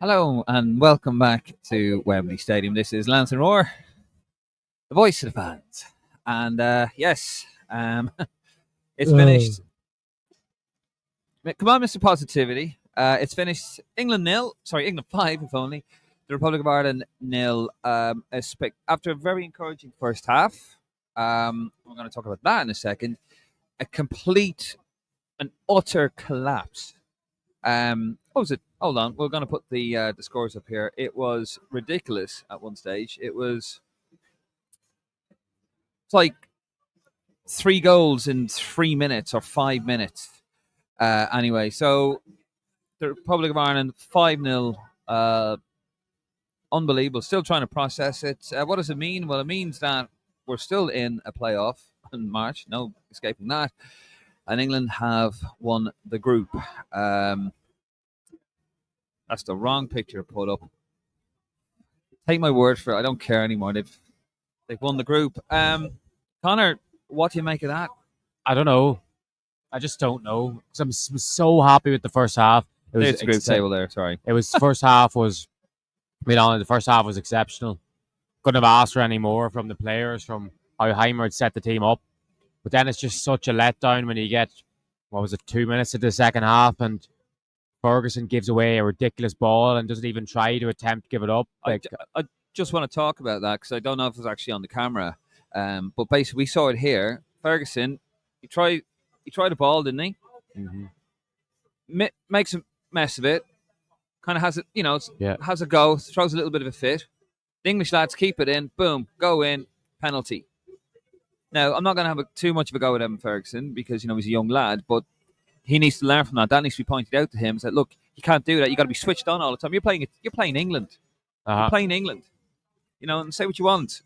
Hello and welcome back to Wembley Stadium. This is Lansdowne, the voice of the fans. And yes, it's finished. Come on, Mr. Positivity. It's finished England 0, England 5, if only. The Republic of Ireland 0. After a very encouraging first half, we're going to talk about that in a second. A complete and utter collapse. What was it? Hold on, we're going to put the scores up here. It was ridiculous at one stage. It's like 3 goals in 3 minutes or 5 minutes. Anyway, so the Republic of Ireland 5-0. Unbelievable. Still trying to process it. What does it mean? Well, it means that we're still in a playoff in March. No escaping that. And England have won the group. That's the wrong picture put up. Take my word for it. I don't care anymore. They've won the group. Connor, what do you make of that? I don't know. I just don't know. 'Cause I'm so happy with the first half. There's the group table there. Sorry. It was first half was. The first half was exceptional. Couldn't have asked for any more from the players, from how Heimer had set the team up. But then it's just such a letdown when you get 2 minutes of the second half and Ferguson gives away a ridiculous ball and doesn't even try to attempt to give it up. I just want to talk about that because I don't know if it's actually on the camera. But basically, we saw it here. Ferguson, he tried the ball, didn't he? Mm-hmm. Makes a mess of it. Kind of has it, has a go, throws a little bit of a fit. The English lads keep it in. Boom, go in, penalty. Now, I'm not going to have too much of a go at Evan Ferguson because he's a young lad, but he needs to learn from that. That needs to be pointed out to him. That look, you can't do that. You got to be switched on all the time. You're playing England. You're playing England. And say what you want.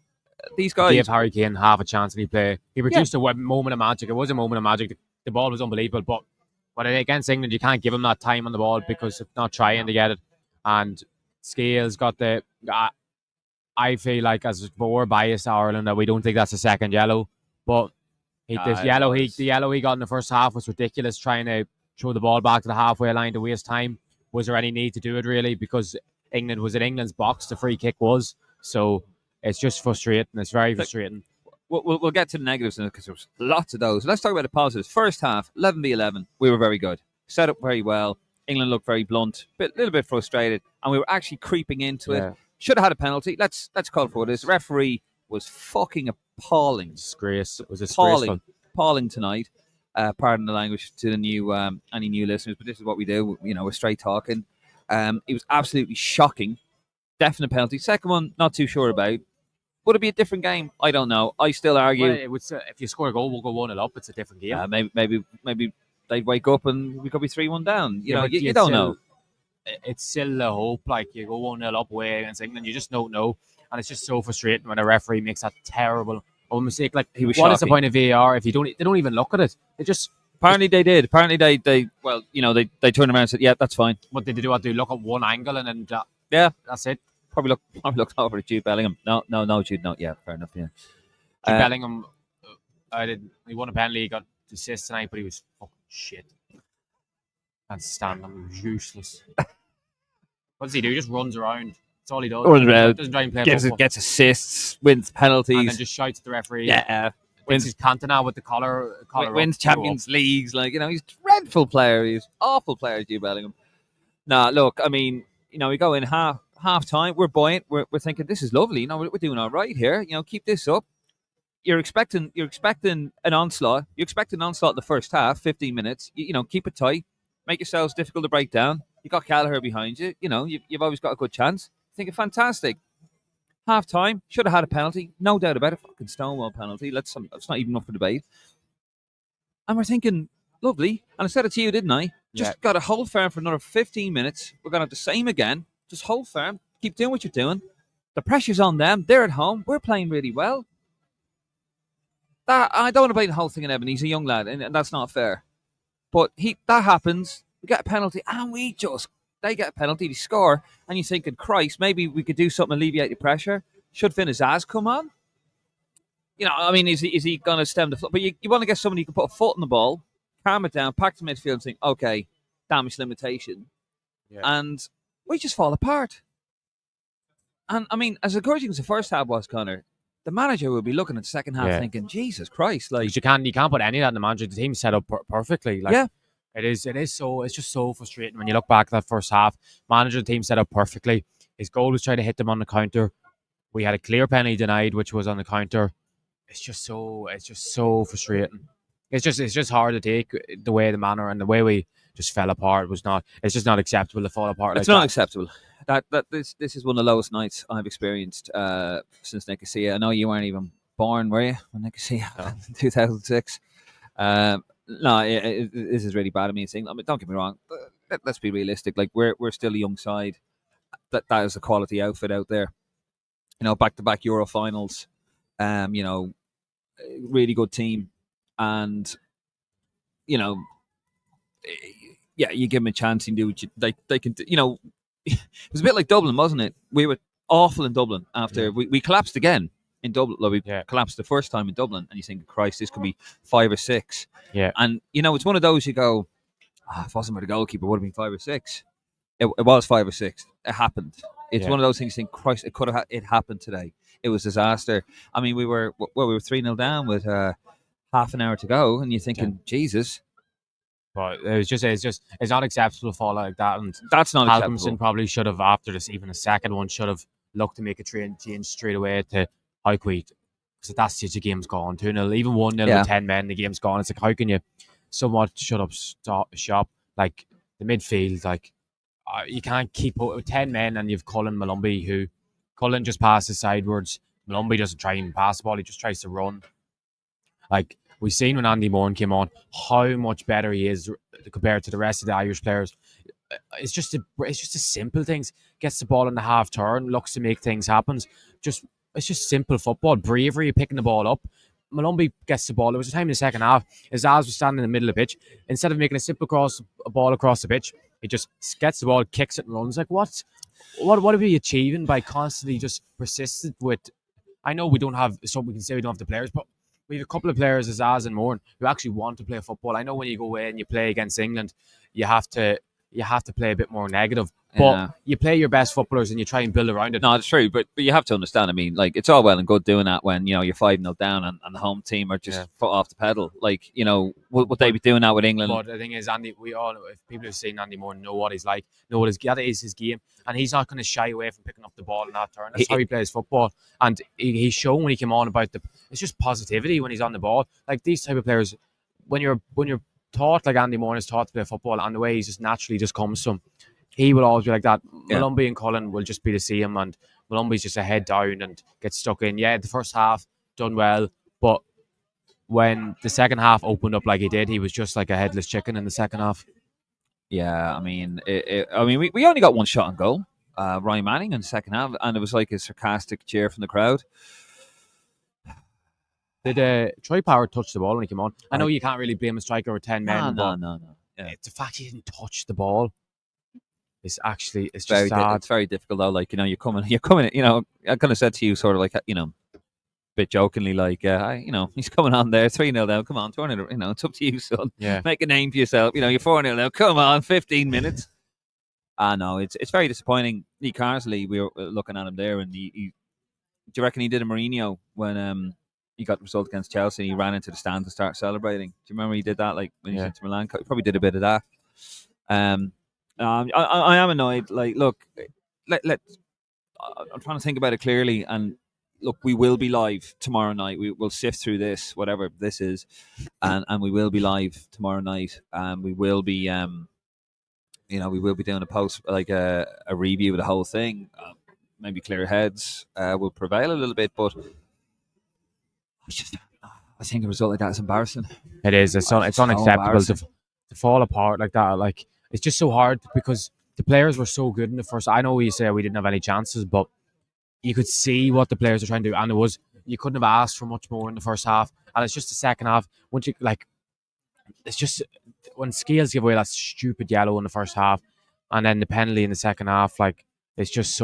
These guys gave Harry Kane half a chance and he produced a moment of magic. It was a moment of magic. The ball was unbelievable, but against England, you can't give him that time on the ball because of not trying to get it. And Scales got the. I feel like as we're biased Ireland that we don't think that's a second yellow, but the yellow he got in the first half was ridiculous. Trying to throw the ball back to the halfway line to waste time. Was there any need to do it really? Because England was in England's box. The free kick was so. It's just frustrating. It's very frustrating. We'll get to the negatives because there's lots of those. Let's talk about the positives. First half, 11v11. We were very good. Set up very well. England looked very blunt, a little bit frustrated, and we were actually creeping into it. Should have had a penalty. Let's call for this. The referee was fucking appalling. Disgrace. It was disgraceful. Appalling tonight. Pardon the language to the new any new listeners, but this is what we do. We're straight talking. It was absolutely shocking. Definite penalty. Second one, not too sure about. Would it be a different game? I don't know. I still argue. Well, it would, if you score a goal, we'll go 1-0 up. It's a different game. Maybe they'd wake up and we could be 3-1 down. You don't know. It's still a hope. Like you go 1-0 up away against England, you just don't know, and it's just so frustrating when a referee makes that terrible mistake. Like he was. What shocking. Is the point of VAR if they don't even look at it? They just. Apparently they did. Apparently they turned around and said, "Yeah, that's fine." What did they do? What, they look at one angle and then that's it. Probably looked over at Jude Bellingham. No, Jude, not yet. Fair enough. Yeah. Jude Bellingham, he won a penalty. He got assist tonight, but he was fucking shit. Can't stand him. He was useless. What does he do? He just runs around. That's all he does. Doesn't try and play football. Gets assists, wins penalties, and then just shouts at the referee. Yeah. Wins his Cantona with the collar. Wins Champions Leagues. He's a dreadful player. He's awful player, Jude Bellingham. Nah, look, I mean, we go in half time, we're buoyant, we're thinking this is lovely, we're doing all right here, keep this up. You're expecting an onslaught. You expect an onslaught in the first half, 15 minutes. Keep it tight, make yourselves difficult to break down. You got Gallagher behind you. You've always got a good chance. Thinking fantastic. Half time, should have had a penalty, no doubt about it. Fucking Stonewall penalty. That's not even up for debate. And we're thinking, lovely. And I said it to you, didn't I? Just got to hold firm for another 15 minutes. We're going to have the same again. Just hold firm. Keep doing what you're doing. The pressure's on them. They're at home. We're playing really well. I don't want to blame the whole thing on Evan. He's a young lad, and that's not fair. But that happens. We get a penalty, and they get a penalty, they score, and you're thinking, Christ, maybe we could do something to alleviate the pressure. Should Finn Azaz come on? Is he going to stem the flow? But you want to get somebody who can put a foot on the ball, calm it down, pack the midfield, and think, okay, damage limitation. Yeah. And we just fall apart. And I mean, as encouraging as the first half was, Connor, the manager will be looking at the second half thinking, Jesus Christ, like Because you can't put any of that in the manager. The team's set up perfectly. Like, yeah. it's just so frustrating when you look back at that first half. Manager, the team set up perfectly. His goal was trying to hit them on the counter. We had a clear penalty denied, which was on the counter. It's just so frustrating. It's just hard to take the way the manner and the way we just fell apart was not. It's just not acceptable to fall apart It's like not that. acceptable. This is one of the lowest nights I've experienced since Nicosia. I know you weren't even born, were you, when Nicosia in 2006? No, this is really bad. I mean, don't get me wrong. Let's be realistic. Like we're still a young side. That is a quality outfit out there. You know, back to back Euro finals. You know, really good team, and you know, yeah, you give them a chance and do what they can. You know, it was a bit like Dublin, wasn't it? We were awful in Dublin after we collapsed again in Dublin. Like we collapsed the first time in Dublin, and you think, Christ, this could be 5 or 6. Yeah, and you know, it's one of those you go, if it wasn't for the goalkeeper, it would have been 5 or 6. It was 5 or 6. It happened. It's one of those things. You think, Christ, it could have. It happened today. It was disaster. I mean, we were 3-0 down with half an hour to go, and you're thinking, Jesus. but it's not acceptable to fall like that. And That's not Halkinson acceptable. probably should have, after this, even a second one, should have looked to make a change straight away to Highqueet. Because at that stage, the game's gone 2-0, even 1-0 with 10 men, the game's gone. It's like, how can you somewhat shop? Like the midfield, like you can't keep up with 10 men, and you've Cullen Malumbi, who Cullen just passes sidewards. Malumbi doesn't try and pass the ball, he just tries to run. Like we've seen when Andy Moran came on, how much better he is compared to the rest of the Irish players. It's just the simple things. Gets the ball in the half turn, looks to make things happen. It's just simple football. Bravery, picking the ball up. Malumbi gets the ball. There was a time in the second half, his eyes was standing in the middle of the pitch. Instead of making a simple ball across the pitch, he just gets the ball, kicks it, and runs. Like what are we achieving by constantly just persistent with? I know we don't have, so we can say we don't have the players, but we have a couple of players, Azaz and Moran, who actually want to play football. I know when you go away and you play against England, you have to play a bit more negative. But you play your best footballers and you try and build around it. No, it's true, but you have to understand. I mean, like it's all well and good doing that when you're 5-0 down and the home team are just foot off the pedal. Like would they be doing that with England? But the thing is, Andy, we all know, if people who've seen Andy Moore know what he's like, know what that is his game, and he's not going to shy away from picking up the ball in that turn. That's how he plays football, and he's shown when he came on about it's just positivity when he's on the ball. Like these type of players, when you're taught like Andy Moore is taught to play football, and the way he's just naturally just comes to him. He will always be like that. Malumbi and Cullen will just be the same, and Malumbi's just a head down and gets stuck in. Yeah, the first half done well, but when the second half opened up like he did, he was just like a headless chicken in the second half. Yeah, I mean, we only got one shot on goal, Ryan Manning in the second half, and it was like a sarcastic cheer from the crowd. Did Troy Power touch the ball when he came on? I know you can't really blame a striker with 10 men, but no. Yeah. It's the fact he didn't touch the ball. It's just very sad. It's very difficult though. Like you're coming. I kind of said to you, sort of like a bit jokingly, like he's coming on there, 3-0 down. Come on, turn it. It's up to you, son. Yeah, make a name for yourself. You're 4-0 now. Come on, 15 minutes. No, it's very disappointing. Lee Carsley, we were looking at him there, and do you reckon he did a Mourinho when he got the result against Chelsea? And he ran into the stand to start celebrating. Do you remember he did that? Like when he went to Milan, he probably did a bit of that. I am annoyed. Like, look, I'm trying to think about it clearly, and look, we will be live tomorrow night. We will sift through this, whatever this is, and we will be live tomorrow night, and we will be, we will be doing a post, like a review of the whole thing. Maybe clear heads will prevail a little bit, but I think a result like that is embarrassing. It is. It's unacceptable to fall apart like that. Like it's just so hard because the players were so good in the first. I know you say we didn't have any chances, but you could see what the players were trying to do, and you couldn't have asked for much more in the first half. And it's just the second half. Once you it's just when Scales give away that stupid yellow in the first half, and then the penalty in the second half. Like it's just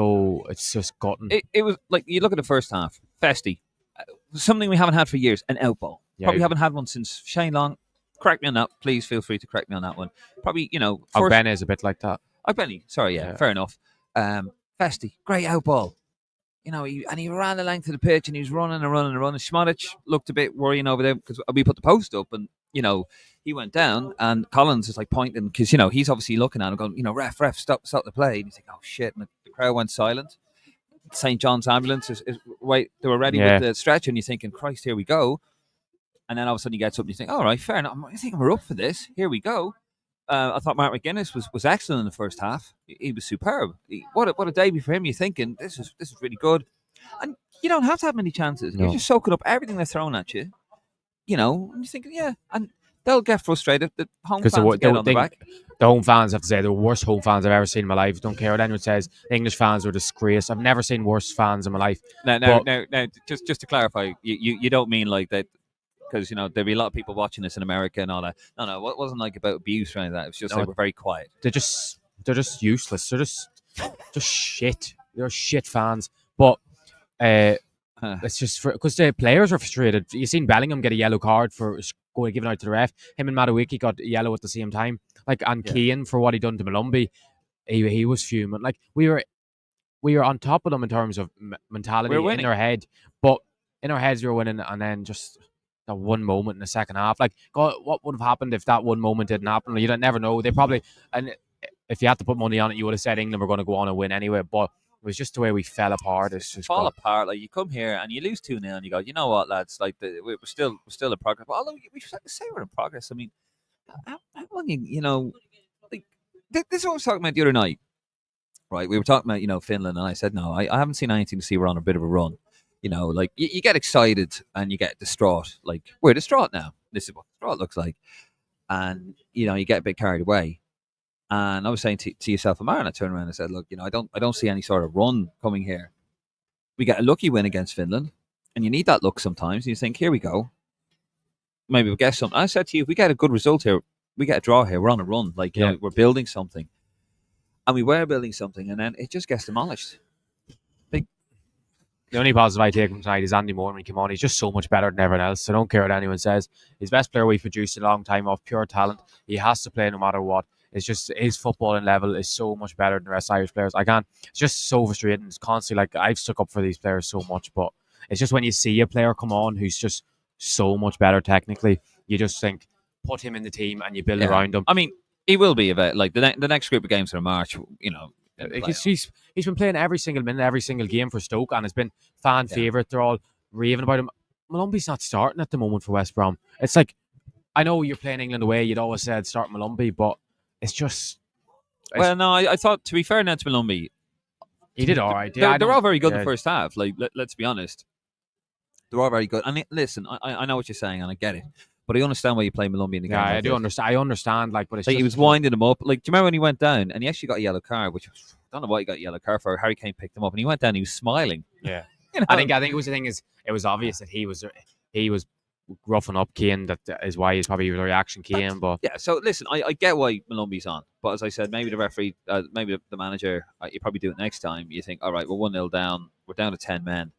gutting. It was like you look at the first half, Festy, something we haven't had for years, an out ball. Probably haven't had one since Shane Long. Correct me on that. Please feel free to correct me on that one. Probably, first... Ben is a bit like that. Benny, sorry, fair enough. Festi, great out ball. You know, he ran the length of the pitch and he was running and running and running. Schmodic looked a bit worrying over there because we put the post up and, you know, he went down and Collins is like pointing because, you know, he's obviously looking at him going, you know, ref, stop the play. And he's like, oh shit. And the crowd went silent. St. John's ambulance is wait, they were ready with the stretcher and you're thinking, Christ, here we go. And then all of a sudden he gets up and you think, all right, fair enough. I think we're up for this. Here we go. I thought Mark McGuinness was excellent in the first half. He was superb. What a debut for him. You're thinking this is really good, and you don't have to have many chances. No. You're just soaking up everything they're throwing at you. You know, and you're thinking, yeah, and they'll get frustrated. The home fans get on the back. The home fans have to say they're the worst home fans I've ever seen in my life. Don't care what anyone says. The English fans are a disgrace. I've never seen worse fans in my life. Now, just to clarify, you don't mean like that. Because, you know, there'd be a lot of people watching this in America and all that. No, it wasn't like about abuse or anything like that. It was just like we're very quiet. They're just useless. They're just shit. They're shit fans. But it's just because the players are frustrated. You seen Bellingham get a yellow card for going giving out to the ref. Him and Madueke got yellow at the same time. Like, and Keane for what he done to Malumbi, he was fuming. Like, we were on top of them in terms of mentality in their head. But in our heads we were winning, and then just that one moment in the second half. Like, God, what would have happened if that one moment didn't happen? You don't never know. They probably, and if you had to put money on it, you would have said England were going to go on and win anyway. But it was just the way we fell apart. It's just apart. Like, you come here and you lose 2-0 and you go, you know what, lads? Like, we're still in progress. But although we say we're in progress, I mean, how long you know, like this is what I was talking about the other night. Right, we were talking about, you know, Finland, and I said no, I haven't seen anything to see we're on a bit of a run. You know, like you get excited and you get distraught. Like, we're distraught now. This is what distraught looks like. And, you know, you get a bit carried away. And I was saying to yourself, Amar, and I turned around and said, look, you know, I don't see any sort of run coming here. We get a lucky win against Finland, and you need that luck sometimes. And you think, here we go. Maybe we'll get something. I said to you, if we get a good result here, we get a draw here, we're on a run. Like, you know, we're building something. And we were building something, and then it just gets demolished. The only positive I take from tonight is Andy Moore when he came on. He's just so much better than everyone else. I don't care what anyone says. He's the best player we've produced in a long time off pure talent. He has to play no matter what. It's just his footballing level is so much better than the rest of Irish players. It's just so frustrating. It's constantly like, I've stuck up for these players so much, but it's just when you see a player come on who's just so much better technically, you just think, put him in the team and you build around him. I mean, he will be about like the next group of games in March. You know, he's been playing every single minute, every single game for Stoke, and it's been fan favourite. They're all raving about him. Malumbi's not starting at the moment for West Brom. It's like, I know you're playing England away. You'd always said start Malumbi, but it's just. Well, no, I thought, to be fair now to Malumbi, he did all right. They're all very good in the first half. Like, let's be honest, they're all very good. And listen, I know what you're saying, and I get it. But I understand why you play Malumbi in the game. Yeah, I do understand. I understand. Like, but it's like, he was winding him up. Like, do you remember when he went down and he actually got a yellow card? Which, I don't know what he got a yellow card for. Harry Kane picked him up and he went down. And he was smiling. Yeah, you know? I think it was the thing is it was obvious that he was roughing up Kane. That is why he's probably the reaction came. But yeah, so listen, I get why Malumbi's on. But as I said, maybe the referee, maybe the manager, you probably do it next time. You think, all right, we're 1-0 down. We're down to 10 men.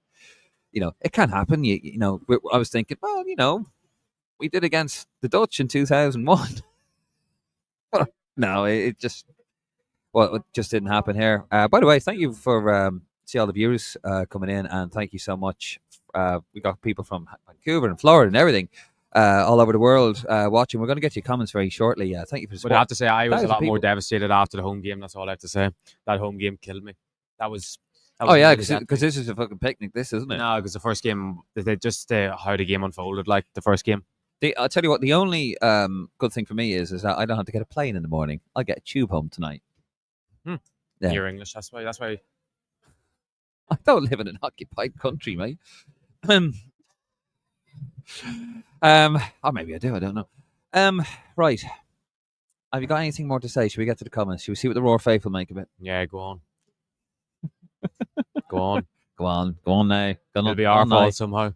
You know, it can happen. You know, I was thinking, well, you know, we did against the Dutch in 2001. No, it just didn't happen here. By the way, thank you for see all the viewers coming in, and thank you so much. We got people from Vancouver and Florida and everything all over the world watching. We're going to get your comments very shortly. Thank you for the support. But I have to say, I was a lot more devastated after the home game. That's all I have to say. That home game killed me. That was because this is a fucking picnic. This isn't it? No, because the first game, they just how the game unfolded. Like the first game. I'll tell you what, the only good thing for me is that I don't have to get a plane in the morning. I'll get a tube home tonight. Yeah. You're English. That's why. I don't live in an occupied country, mate. Or maybe I do. I don't know. Right. Have you got anything more to say? Should we get to the comments? Should we see what the Roar Faithful make of it? Yeah, go on. Go on. Go on now. It'll be our fault somehow.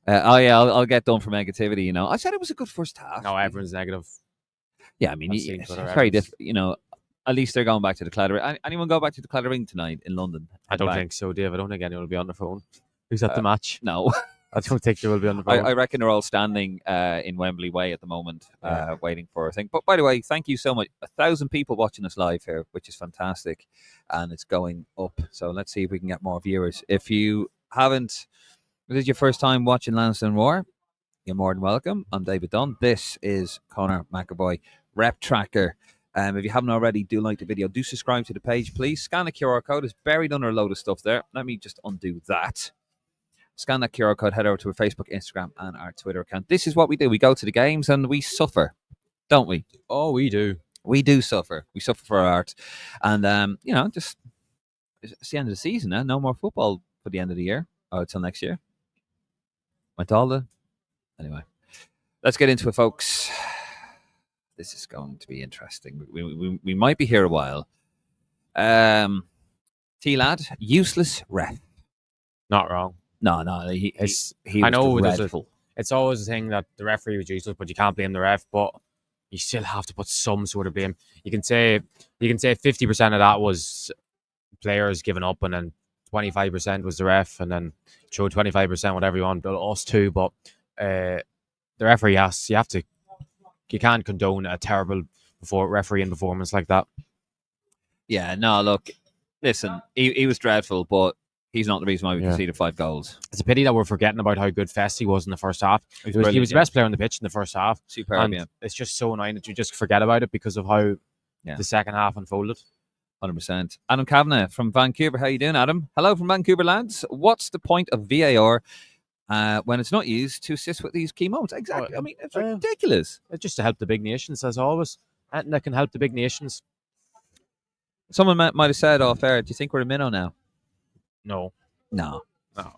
I'll get done for negativity. You know, I said it was a good first half. No, everyone's negative. Yeah, I mean, it's very different. You know, at least they're going back to the Claddagh. Anyone go back to the Claddagh Ring tonight in London? I don't think so, Dave. I don't think anyone will be on their phone. Who's at the match? No. I don't think they will be on the phone. I reckon they're all standing in Wembley Way at the moment, waiting for a thing. But by the way, thank you so much. 1,000 people watching us live here, which is fantastic, and it's going up. So let's see if we can get more viewers. If you haven't, if this is your first time watching Lansdowne War, you're more than welcome. I'm David Dunn. This is Conor McAvoy, Rep Tracker. If you haven't already, do like the video. Do subscribe to the page, please. Scan the QR code. It's buried under a load of stuff there. Let me just undo that. Scan that QR code, head over to our Facebook, Instagram, and our Twitter account. This is what we do. We go to the games and we suffer, don't we? Oh, we do. We do suffer. We suffer for our art. And, just it's the end of the season now. No more football for the end of the year. Oh, until next year. Went all the... Anyway, let's get into it, folks. This is going to be interesting. We might be here a while. T-Lad, useless ref. Not wrong. No, he was dreadful. It's always a thing that the referee was useless, but you can't blame the ref. But you still have to put some sort of blame. You can say 50% of that was players giving up, and then 25% was the ref, and then throw 25% whatever you want, us too. But the referee you can't condone a terrible refereeing performance like that. Yeah, no, look, listen, he was dreadful, but he's not the reason why we conceded 5 goals. It's a pity that we're forgetting about how good Festi was in the first half. He was the best player on the pitch in the first half. Superb, and it's just so annoying that you just forget about it because of how the second half unfolded. 100%. Adam Kavanagh from Vancouver. How you doing, Adam? Hello from Vancouver, lads. What's the point of VAR when it's not used to assist with these key moments? Exactly. I mean, it's ridiculous. It's just to help the big nations, as always. And that can help the big nations. Someone might have said off air, do you think we're a minnow now? No.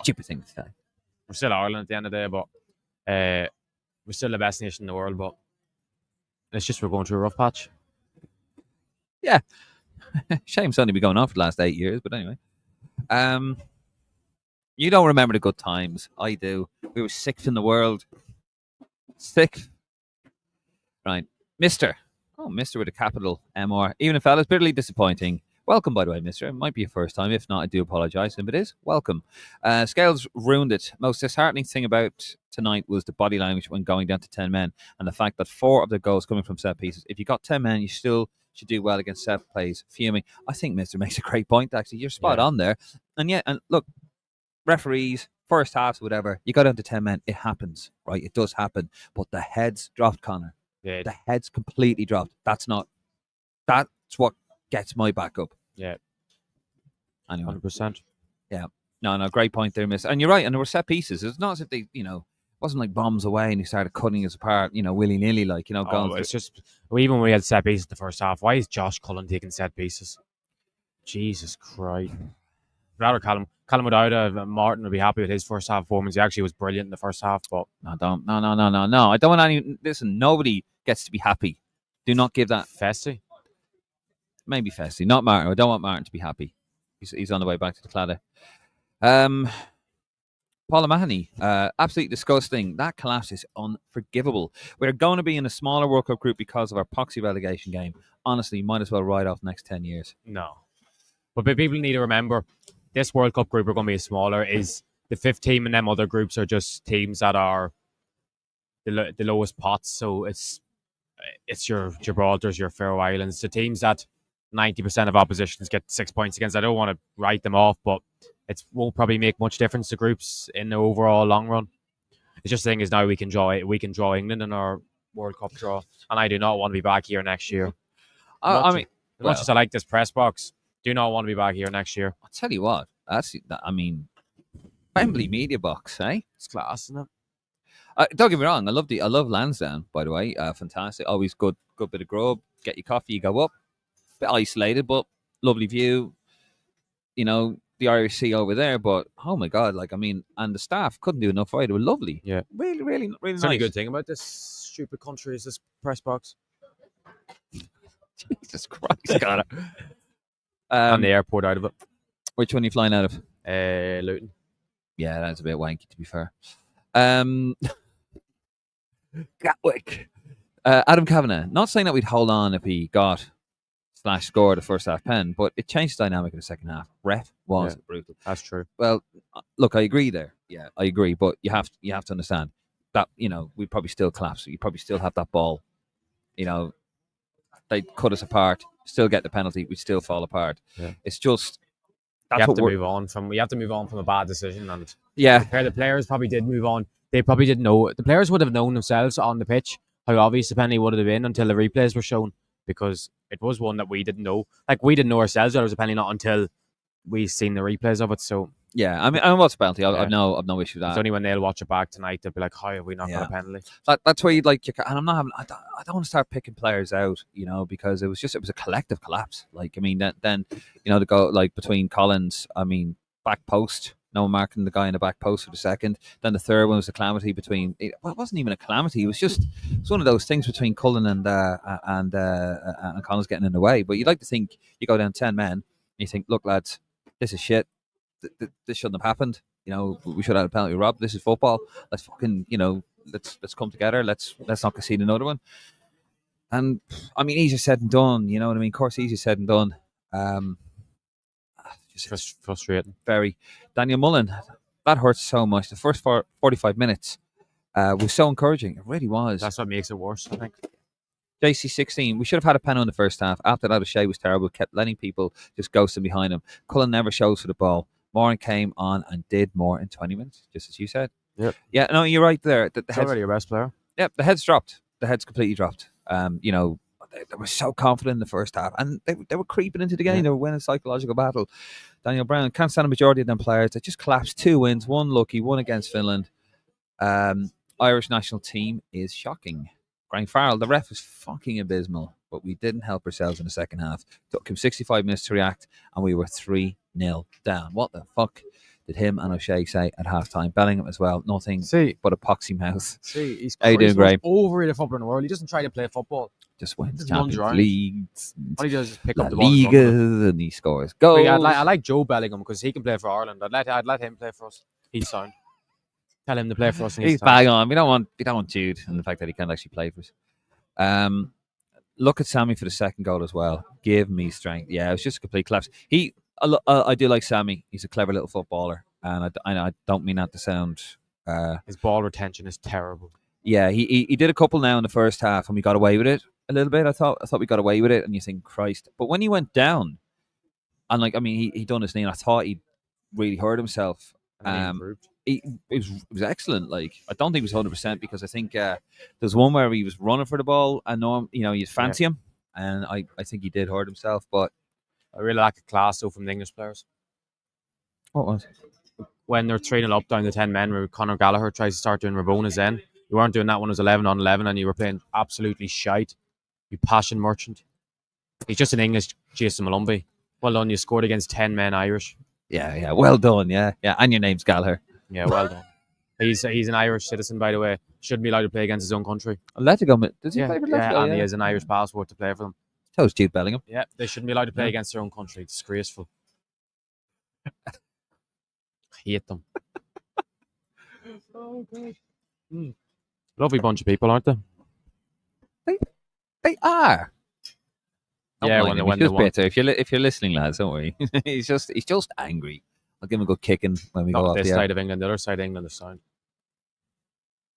Stupid thing to say. We're still Ireland at the end of the day, but we're still the best nation in the world, but it's just we're going through a rough patch. Yeah. Shame it's only been going on for the last 8 years, but anyway. You don't remember the good times. I do. We were 6th in the world. 6th. Right. Mr. Oh, Mr. with a capital MR. Even if fellas, bitterly disappointing. Welcome, by the way, Mr. It might be your first time. If not, I do apologise. If it is, welcome. Scales ruined it. Most disheartening thing about tonight was the body language when going down to 10 men and the fact that 4 of the goals coming from set pieces. If you got 10 men, you still should do well against set plays. Fuming. I think Mr. makes a great point, actually. You're spot on there. And look, referees, first halves, whatever, you got down to 10 men. It happens, right? It does happen. But the heads dropped, Connor. Yeah. The heads completely dropped. That's what gets my back up. Yeah. Anyway. 100%. Yeah. No, great point there, miss. And you're right, and there were set pieces. It's not as if they, wasn't like bombs away and he started cutting us apart, willy-nilly, going. It's just, even when we had set pieces in the first half, why is Josh Cullen taking set pieces? Jesus Christ. Rather Callum without Martin would be happy with his first half performance. He actually was brilliant in the first half, but... No. I don't want any... Listen, nobody gets to be happy. Do not give that... Festi? Maybe Festi, not Martin. I don't want Martin to be happy. He's on the way back to the Claddagh. Paul O'Mahony, absolutely disgusting. That collapse is unforgivable. We're going to be in a smaller World Cup group because of our proxy relegation game. Honestly, might as well write off the next 10 years. No. But people need to remember, this World Cup group we're going to be smaller. Is the 5th team and them other groups are just teams that are the lowest pots. So it's your Gibraltars, your Faroe Islands, the teams that 90% of oppositions get 6 points against. I don't want to write them off, but it won't probably make much difference to groups in the overall long run. It's just the thing is now we can draw England in our World Cup draw, and I do not want to be back here next year. As much as I like this press box, do not want to be back here next year. I'll tell you what, Wembley Media Box, eh? It's class, isn't it? Don't get me wrong, I love Lansdowne, by the way. Fantastic, always good bit of grub. Get your coffee, you go up. Bit isolated, but lovely view. The Irish Sea over there, but oh my god, and the staff couldn't do enough for it. They were lovely. Yeah, really, really, really nice. The only good thing about this stupid country is this press box. Jesus Christ, God. And the airport out of it. Which one are you flying out of? Luton. Yeah, that's a bit wanky, to be fair. Gatwick. Adam Kavanagh. Not saying that we'd hold on if he got / score the first half pen, but it changed the dynamic in the second half. Ref was brutal. That's true. Well, look, I agree there. Yeah, I agree, but you have to understand that we probably still collapse. You probably still have that ball. They cut us apart. Still get the penalty. We still fall apart. Yeah. It's just we have to move on from a bad decision, and the players probably did move on. They probably didn't know. The players would have known themselves on the pitch how obvious the penalty would have been until the replays were shown, because it was one that we didn't know. Like, we didn't know ourselves that it was a penalty, not until we seen the replays of it. So yeah, I mean, what's a penalty? I've no issue with that. It's only when they'll watch it back tonight they'll be like, "How have we not got a penalty?" That's where you'd like. And I'm not having. I don't want to start picking players out, because it was a collective collapse. Like, I mean, then to go like between Collins. I mean, back post. No one marking the guy in the back post for the second. Then the third one was a calamity between. It wasn't even a calamity. It was one of those things between Cullen and Collins getting in the way. But you'd like to think you go down 10 men. And you think, look, lads, this is shit. This shouldn't have happened. We should have had a penalty robbed. This is football. Let's fucking, let's come together. Let's not concede another one. And I mean, easier said than done. You know what I mean? Of course, easier said than done. Just frustrating. Very. Daniel Mullen, that hurts so much. The first 45 minutes was so encouraging. It really was. That's what makes it worse, I think. JC16, we should have had a pen in the first half. After that, O'Shea was terrible, kept letting people just ghosting behind him. Cullen never shows for the ball. Moran came on and did more in 20 minutes, just as you said. Yep. Yeah, no, you're right there. The head's already your best player. Yep, the head's dropped. The head's completely dropped. They were so confident in the first half, and they were creeping into the game. They were winning a psychological battle. Daniel Brown can't stand a majority of them players. They just collapsed. 2 wins, 1 lucky, 1 against Finland. Irish national team is shocking. Graham Farrell, the ref was fucking abysmal, but we didn't help ourselves in the second half. Took him 65 minutes to react, and we were 3-0 down. What the fuck did him and O'Shea say at halftime? Bellingham as well. Nothing but a poxy mouth. He's how you doing, Graham? Overrated footballer in the world. He doesn't try to play football. Just wins Champions Leagues. All he does is pick up the Liga, and he scores goals. I like Joe Bellingham because he can play for Ireland. I'd let him play for us. He's sound. Tell him to play for us. He's bang on. We don't want Jude, and the fact that he can't actually play for us. Look at Sammy for the second goal as well. Give me strength. Yeah, it was just a complete collapse. I do like Sammy. He's a clever little footballer, and I don't mean that to sound. His ball retention is terrible. Yeah, he did a couple now in the first half, and we got away with it a little bit. I thought we got away with it, and you think, Christ. But when he went down, and he done his knee, and I thought he really hurt himself. It was excellent. Like, I don't think it was 100% because I think there's one where he was running for the ball and you'd fancy him, and I think he did hurt himself. But I really like the class though from the English players. What was when they're 3-0 up down to 10 men, where Conor Gallagher tries to start doing Rabona's then. You weren't doing that when it was 11 on 11 and you were playing absolutely shite. You passion merchant. He's just an English Jason Malumbi. Well done, you scored against 10 men Irish. Yeah, well done, yeah. And your name's Gallagher. Yeah, well done. He's an Irish citizen, by the way. Shouldn't be allowed to play against his own country. Atletico, does he play for Atletico? Yeah, and he has an Irish passport to play for them. So is Jude Bellingham. Yeah, they shouldn't be allowed to play against their own country. Disgraceful. I hate them. Oh, God. Lovely bunch of people, aren't they? They are. Yeah, when they bitter. If you're listening, lads, don't worry. he's just angry. I'll give him a good kicking when we go off this side of England. The other side of England is sound.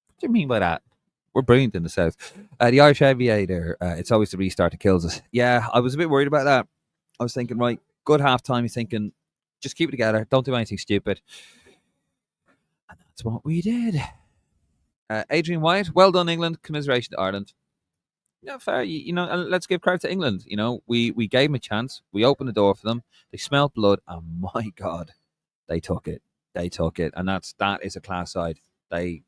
What do you mean by that? We're brilliant in the south. The Irish Aviator, it's always the restart that kills us. Yeah, I was a bit worried about that. I was thinking, right, good half time. You're thinking, just keep it together. Don't do anything stupid. And that's what we did. Adrian White, well done, England. Commiseration to Ireland. Yeah, fair. And let's give credit to England. We gave them a chance. We opened the door for them. They smelled blood, and my God, they took it. And that is a class side. They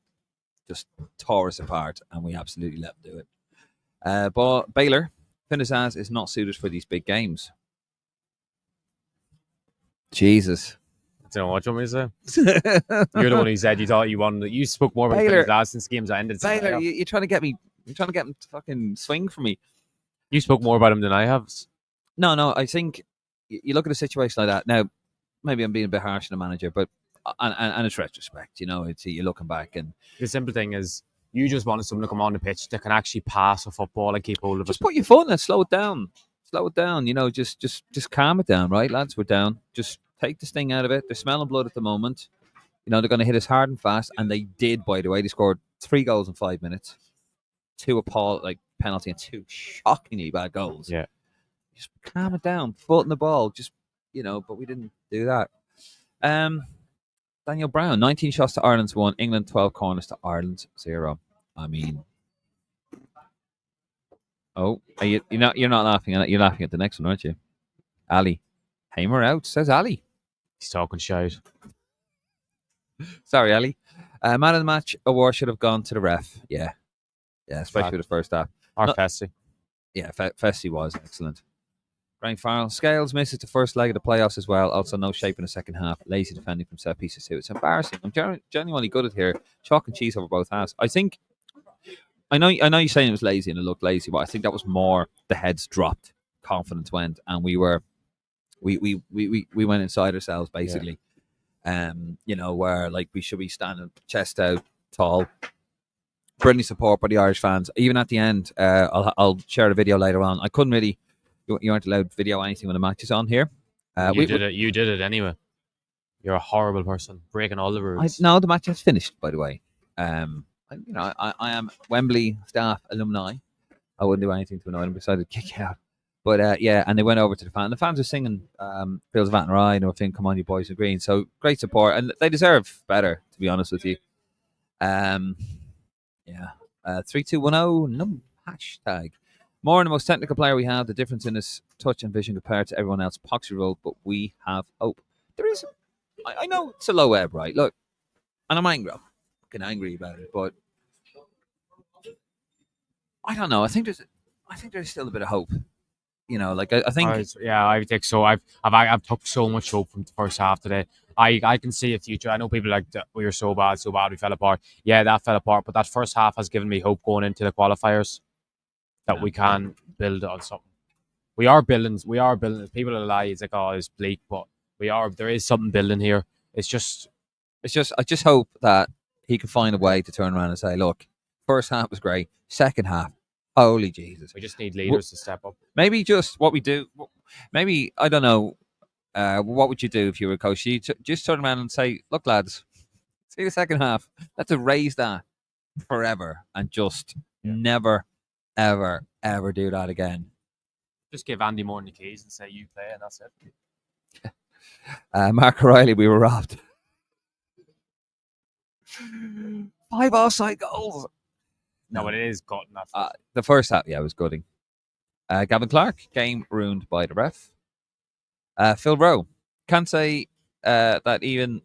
just tore us apart, and we absolutely let them do it. But Baylor, Finnazaz is not suited for these big games. Jesus. I don't know what you want me to say. You're the one who said you thought you wanted. You spoke more about Finnazaz since games ended. Baylor, you're trying to get me. You're trying to get him to fucking swing for me. You spoke more about him than I have. No. I think you look at a situation like that. Now, maybe I'm being a bit harsh on the manager, but and it's retrospect. You're looking back, and the simple thing is, you just wanted someone to come on the pitch that can actually pass a football and keep hold of it. Just put your foot in and slow it down. slow it down. Just calm it down, right, lads? We're down. Just take the sting out of it. They're smelling blood at the moment. They're going to hit us hard and fast, and they did. By the way, they scored 3 goals in 5 minutes, 2 penalty, and 2 shockingly bad goals. Yeah. Just calm it down, foot in the ball. But we didn't do that. Daniel Brown, 19 shots to Ireland's 1, England 12 corners to Ireland's 0. I mean, you're not laughing at it. You're laughing at the next one, aren't you? Ali, Hamer out, says Ali. He's talking shite. Sorry, Ali. Man of the match award should have gone to the ref. Yeah, especially for the first half. Our Fessy. Yeah, Fessy was excellent. Brian Farrell. Scales misses the first leg of the playoffs as well. Also, no shape in the second half. Lazy defending from set pieces too. It's embarrassing. I'm genuinely good at here. Chalk and cheese over both halves. I know you're saying it was lazy and it looked lazy, but I think that was more the heads dropped, confidence went, and we went inside ourselves basically. Where like we should be standing chest out, tall. Brilliant support by the Irish fans. Even at the end, I'll share a video later on. I couldn't really. You aren't allowed to video anything when the match is on here. You did it anyway. You're a horrible person, breaking all the rules. No, the match has finished, by the way. I am Wembley staff alumni. I wouldn't do anything to annoy them besides kick out. But and they went over to the fans. The fans were singing Fields of Vat and Rye, and they were saying, "Come on, you boys are green." So great support, and they deserve better, to be honest with you. 3210 hashtag. More than the most technical player we have, the difference in his touch and vision compared to everyone else, Poxy rule, but we have hope. There is, I know it's a low ebb, right? Look, and I'm angry. I'm fucking angry about it, but I don't know. I think there's still a bit of hope. I think. I think so. I've took so much hope from the first half today. I can see a future. I know people like we were so bad, we fell apart. Yeah, that fell apart, but that first half has given me hope going into the qualifiers that we can build on something. We are building. People will lie. It's like, oh, it's bleak, but there is something building here. I just hope that he can find a way to turn around and say, look, first half was great. Second half, holy Jesus. We just need leaders to step up. Maybe just what we do. Maybe, I don't know, what would you do if you were a coach? You just turn around and say, look, lads, see the second half. Let's erase that forever and just never, ever, ever do that again. Just give Andy Moore the keys and say, you play, and that's it. Mark O'Reilly, we were robbed. 5 offside goals. No, but it is gutting. The first half, it was gutting. Gavin Clark, game ruined by the ref. Phil Rowe, can't say that even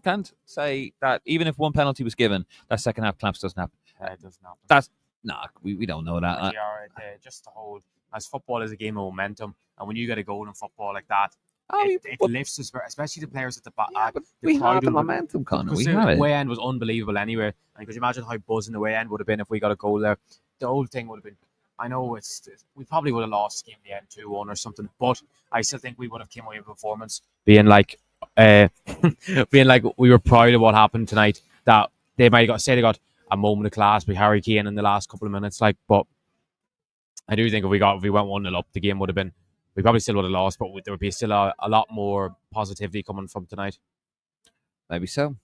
if one penalty was given, that second half collapse doesn't happen. It doesn't happen. We don't know that. Just the whole, as football is a game of momentum, and when you get a goal in football like that, it lifts us, especially the players at the back. But we had the momentum, Conor. We had it. The away end was unbelievable anyway. And could you imagine how buzzing the away end would have been if we got a goal there? The whole thing would have been. I know we probably would have lost the game in the end 2-1 or something, but I still think we would have came away with a performance being like we were proud of what happened tonight. That they might they got a moment of class with Harry Kane in the last couple of minutes, but I do think if we went 1-0 up, the game would have been. We probably still would have lost, but there would be still a lot more positivity coming from tonight. Maybe so.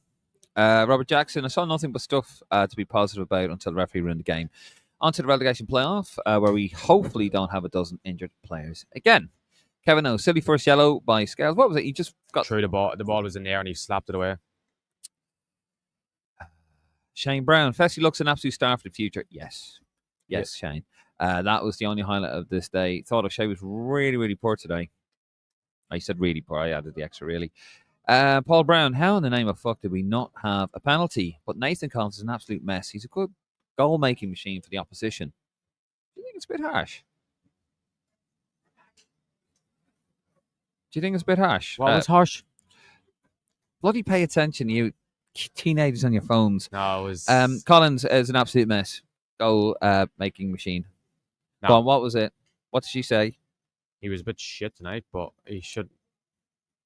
Robert Jackson, I saw nothing but stuff to be positive about until the referee ruined the game. On to the relegation playoff, where we hopefully don't have a dozen injured players again. Kevin O, silly first yellow by Scales. What was it? He just got through the ball. The ball was in the air and he slapped it away. Shane Brown, Fessy looks an absolute star for the future. Yes, Shane. That was the only highlight of this day. Thought O'Shea was really, really poor today. I said really poor. I added the extra really. Paul Brown, how in the name of fuck did we not have a penalty? But Nathan Collins is an absolute mess. He's a good goal-making machine for the opposition. Do you think it's a bit harsh? What was harsh? Bloody pay attention, you teenagers on your phones. No, it was... Collins is an absolute mess. Goal-making machine. No. Go on, what was it? What did she say? He was a bit shit tonight, but he should...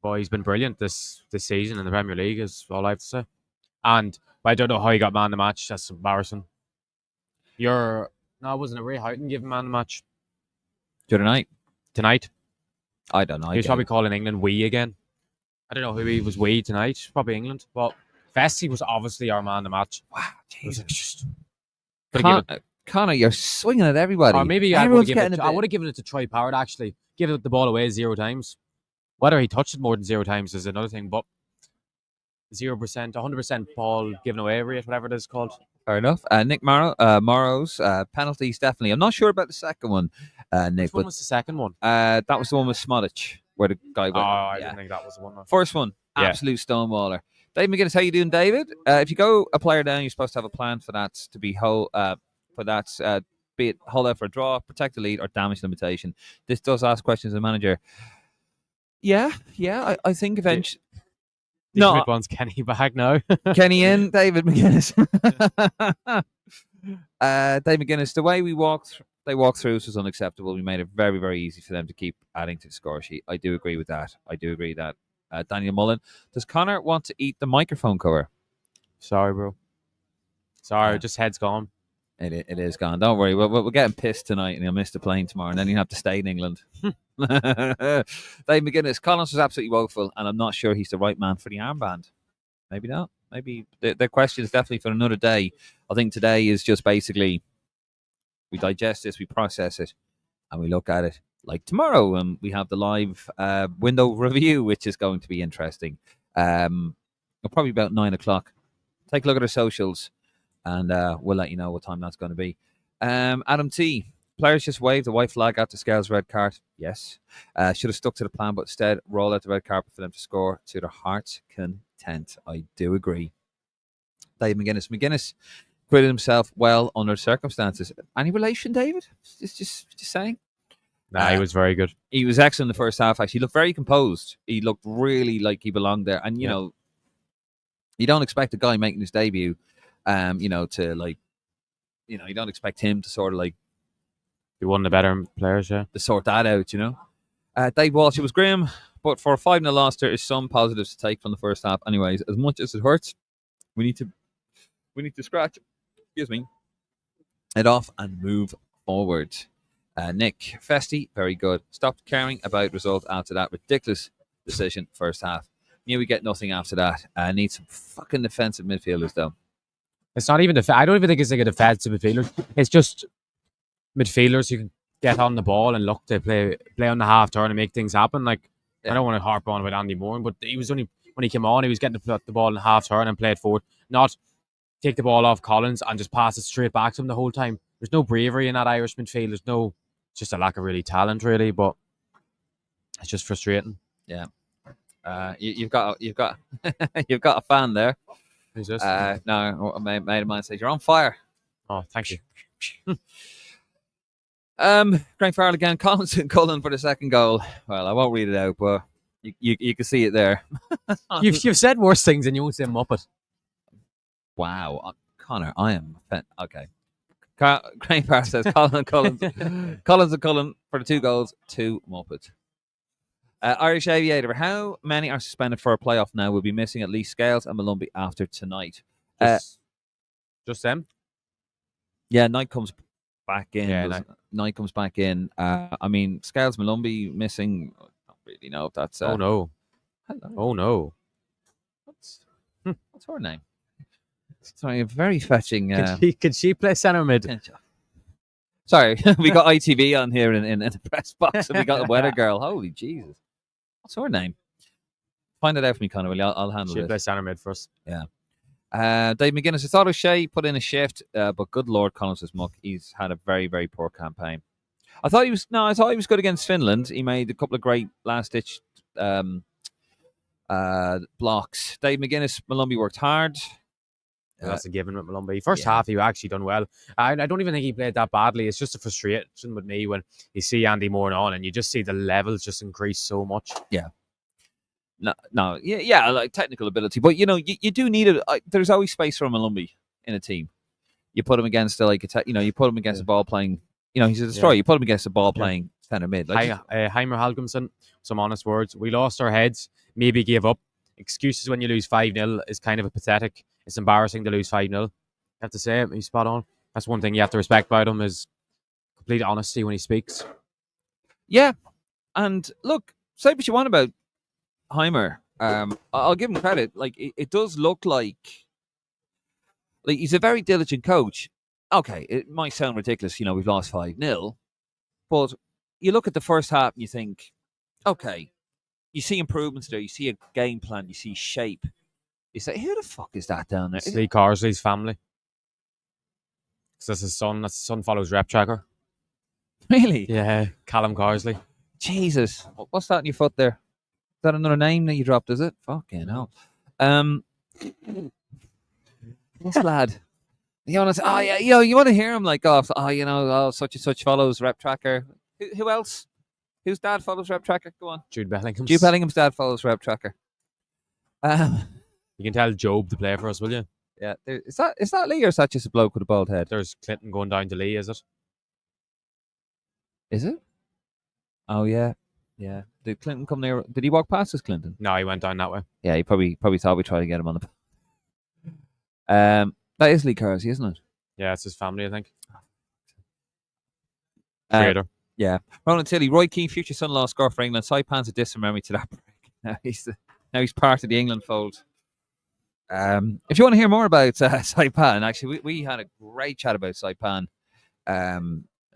But he's been brilliant this season in the Premier League, is all I have to say. And I don't know how he got man of the match. That's embarrassing. No, wasn't it Ray Houghton giving man of the match? The other night? tonight. I don't know. He was probably calling England we again. I don't know who he was we tonight. Probably England. But Festi was obviously our man of the match. Wow, It was Jesus. just gotta give it. Connor, you're swinging at everybody. Or maybe I would have given it to Troy Parrott, actually. Give the ball away 0 times. Whether he touched it more than 0 times is another thing, but 0%, 100% ball given away rate, whatever it is called. Fair enough. Nick Morrow's penalties, definitely. I'm not sure about the second one, Nick. Which one was the second one? That was the one with Smodic, where the guy went. I didn't think that was the one. First one, absolute stonewaller. Dave McGuinness, how you doing, David? If you go a player down, you're supposed to have a plan for that to be whole. Be it hold out for a draw, protect the lead, or damage limitation. This does ask questions of the manager. Yeah. I think eventually. No, wants Kenny back now. Kenny in, David McGuinness. Dave McGuinness, the way they walked through this was unacceptable. We made it very, very easy for them to keep adding to the score sheet. I do agree with that. Daniel Mullen, does Connor want to eat the microphone cover? Sorry, bro. Sorry, just head's gone. It is gone. Don't worry. We're getting pissed tonight, and you'll miss the plane tomorrow, and then you have to stay in England. Dave McGuinness, Collins was absolutely woeful, and I'm not sure he's the right man for the armband. Maybe not. Maybe the question is definitely for another day. I think today is just basically we digest this, we process it, and we look at it like tomorrow, and we have the live window review, which is going to be interesting. Probably about 9 o'clock. Take a look at our socials, and we'll let you know what time that's going to be. Adam T. Players just waved the white flag at the Scales red card. Yes. Should have stuck to the plan, but instead roll out the red carpet for them to score to their heart's content. I do agree. Dave McGuinness acquitted himself well under circumstances. Any relation, David? Just saying. Nah, he was very good. He was excellent in the first half, actually. He looked very composed. He looked really like he belonged there. And, you know, you don't expect a guy making his debut, you don't expect him to sort of like be one of the better players, to sort that out, Dave Walsh, it was grim, but for a 5-0 loss, there is some positives to take from the first half. Anyways, as much as it hurts, we need to scratch, it off and move forward. Nick Festi, very good. Stopped caring about results after that ridiculous decision first half. Knew we get nothing after that. Need some fucking defensive midfielders, though. It's not even I don't even think it's like a defensive midfielder. It's just midfielders who can get on the ball and look to play on the half turn and make things happen. Like I don't want to harp on about Andy Moore, but he was only when he came on, he was getting the ball in half turn and play it forward, not take the ball off Collins and just pass it straight back to him the whole time. There's no bravery in that Irish midfield. It's just a lack of really talent, really. But it's just frustrating. Yeah. You've got you've got a fan there. Who's this? No, a mate of mine says you're on fire. Oh, thank you. Grant Farrell again. Collins and Cullen for the second goal. Well, I won't read it out, but you can see it there. You've said worse things and you won't say Muppet. Wow, Connor, I am okay. Grant Farrell says Collins and Cullen for the 2 goals, 2 Muppets. Irish Aviator, how many are suspended for a playoff now? We'll be missing at least Scales and Malumbi after tonight. Just them? Yeah, Knight comes back in. Yeah, Knight comes back in. I mean, Scales Malumbi missing. I don't really know if that's. Oh no! Hello. Oh no! What's her name? Sorry, a very fetching. Could she play centre mid? Sorry, we got ITV on here in the press box, and we got the weather girl. Holy Jesus! What's her name? Find it out for me, Conor. I'll handle it. She'll play centre mid for us. Yeah. Dave McGuinness, I thought O'Shea put in a shift, but good Lord, Collins was muck. He's had a very, very poor campaign. I thought he was good against Finland. He made a couple of great last-ditch blocks. Dave McGuinness, Malumbi worked hard. That's a given with Malumbi. First half, he actually done well. I don't even think he played that badly. It's just a frustration with me when you see Andy Moore on and you just see the levels just increase so much. Yeah. No, like technical ability, but you do need there's always space for a Malumbi in a team. You put him against you put him against a ball playing. He's a destroyer. You put him against a ball playing center mid. Heimer Halgrimsson, some honest words. We lost our heads. Maybe gave up. Excuses when you lose 5-0 is kind of pathetic. It's embarrassing to lose 5-0. I have to say, he's spot on. That's one thing you have to respect about him is complete honesty when he speaks. Yeah. And look, say what you want about Heimer. I'll give him credit. Like it does look like he's a very diligent coach. Okay, it might sound ridiculous. We've lost 5-0, but you look at the first half and you think, okay, you see improvements there. You see a game plan. You see shape. You say, who the fuck is that down there? It's Lee Carsley's family. Because that's his son. That's his son follows Rep Tracker. Really? Yeah, Callum Carsley. Jesus, what's that in your foot there? Is that another name that you dropped? Is it? Fucking hell. This lad. You want to? Oh yeah, you want to hear him like, such and such follows Rep Tracker. Who else? Whose dad follows Rep Tracker? Go on. Jude Bellingham. Jude Bellingham's dad follows Rep Tracker. You can tell Job to play for us, will you? Yeah. Is that Lee or is that just a bloke with a bald head? There's Clinton going down to Lee, is it? Is it? Oh yeah, yeah. Did Clinton come near? Did he walk past us, Clinton? No, he went down that way. Yeah, he probably thought we'd try to get him on the. That is Lee Carsey, isn't it? Yeah, it's his family, I think. Creator. Yeah. Roland Tilley, Roy Keane, future son-in-law score for England. Saipan's a distant memory to that break. Now he's part of the England fold. If you want to hear more about Saipan, actually, we had a great chat about Saipan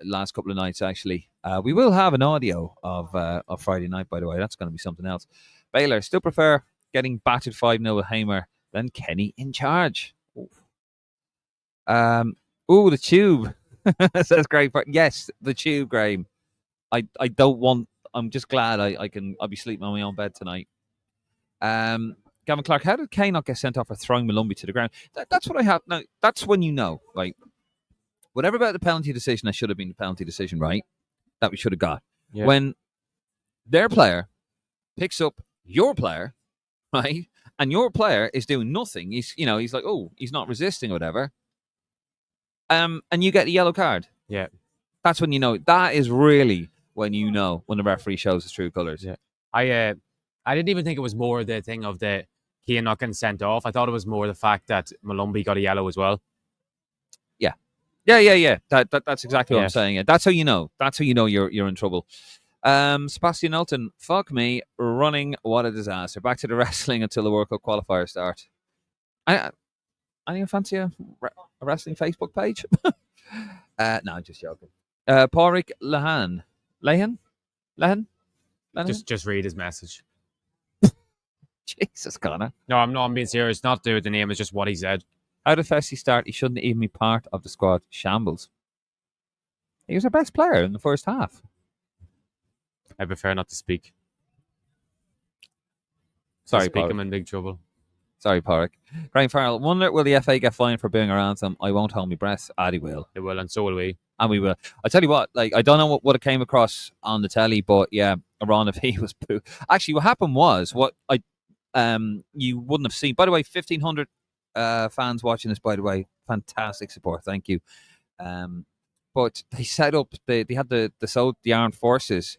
last couple of nights, actually. We will have an audio of Friday night, by the way. That's going to be something else. Baylor, still prefer getting battered 5-0 with Hamer than Kenny in charge. The Tube says great. Yes, the Tube, Graham. I don't want. I'm just glad I'll be sleeping on my own bed tonight. Gavin Clark, how did Kane not get sent off for throwing Malumbi to the ground? That's what I have now. That's when you know, right? Whatever about the penalty decision, that should have been the penalty decision, right? That we should have got. Yeah. When their player picks up your player, right, and your player is doing nothing. He's like, oh, he's not resisting or whatever. And you get a yellow card. Yeah. That's when you know. That is really when you know when the referee shows his true colours. Yeah. I didn't even think it was more the thing of the Keane not getting sent off. I thought it was more the fact that Malumbi got a yellow as well. Yeah. That's exactly what I'm saying. That's how you know. That's how you know you're in trouble. Sebastian Elton, fuck me, running, what a disaster. Back to the wrestling until the World Cup qualifiers start. Anyone fancy a wrestling Facebook page? No, I'm just joking. Pádraig Lehan? Just read his message. Jesus, Connor. No, I'm being serious. Not to do with the name, it's just what he said. How did Fessy start? He shouldn't even be part of the squad. Shambles. He was our best player in the first half. I prefer not to speak. Sorry, speak, I'm in big trouble. Sorry, Pádraig. Graham Farrell, wonder will the FA get fined for booing our anthem? I won't hold my breath. They will. They will, and so will we. And we will. I tell you what, like I don't know what it came across on the telly, but yeah, Iran if he was booed. Actually, what happened was you wouldn't have seen. By the way, 1,500 fans watching this. By the way, fantastic support. Thank you. But they set up. They had the armed forces.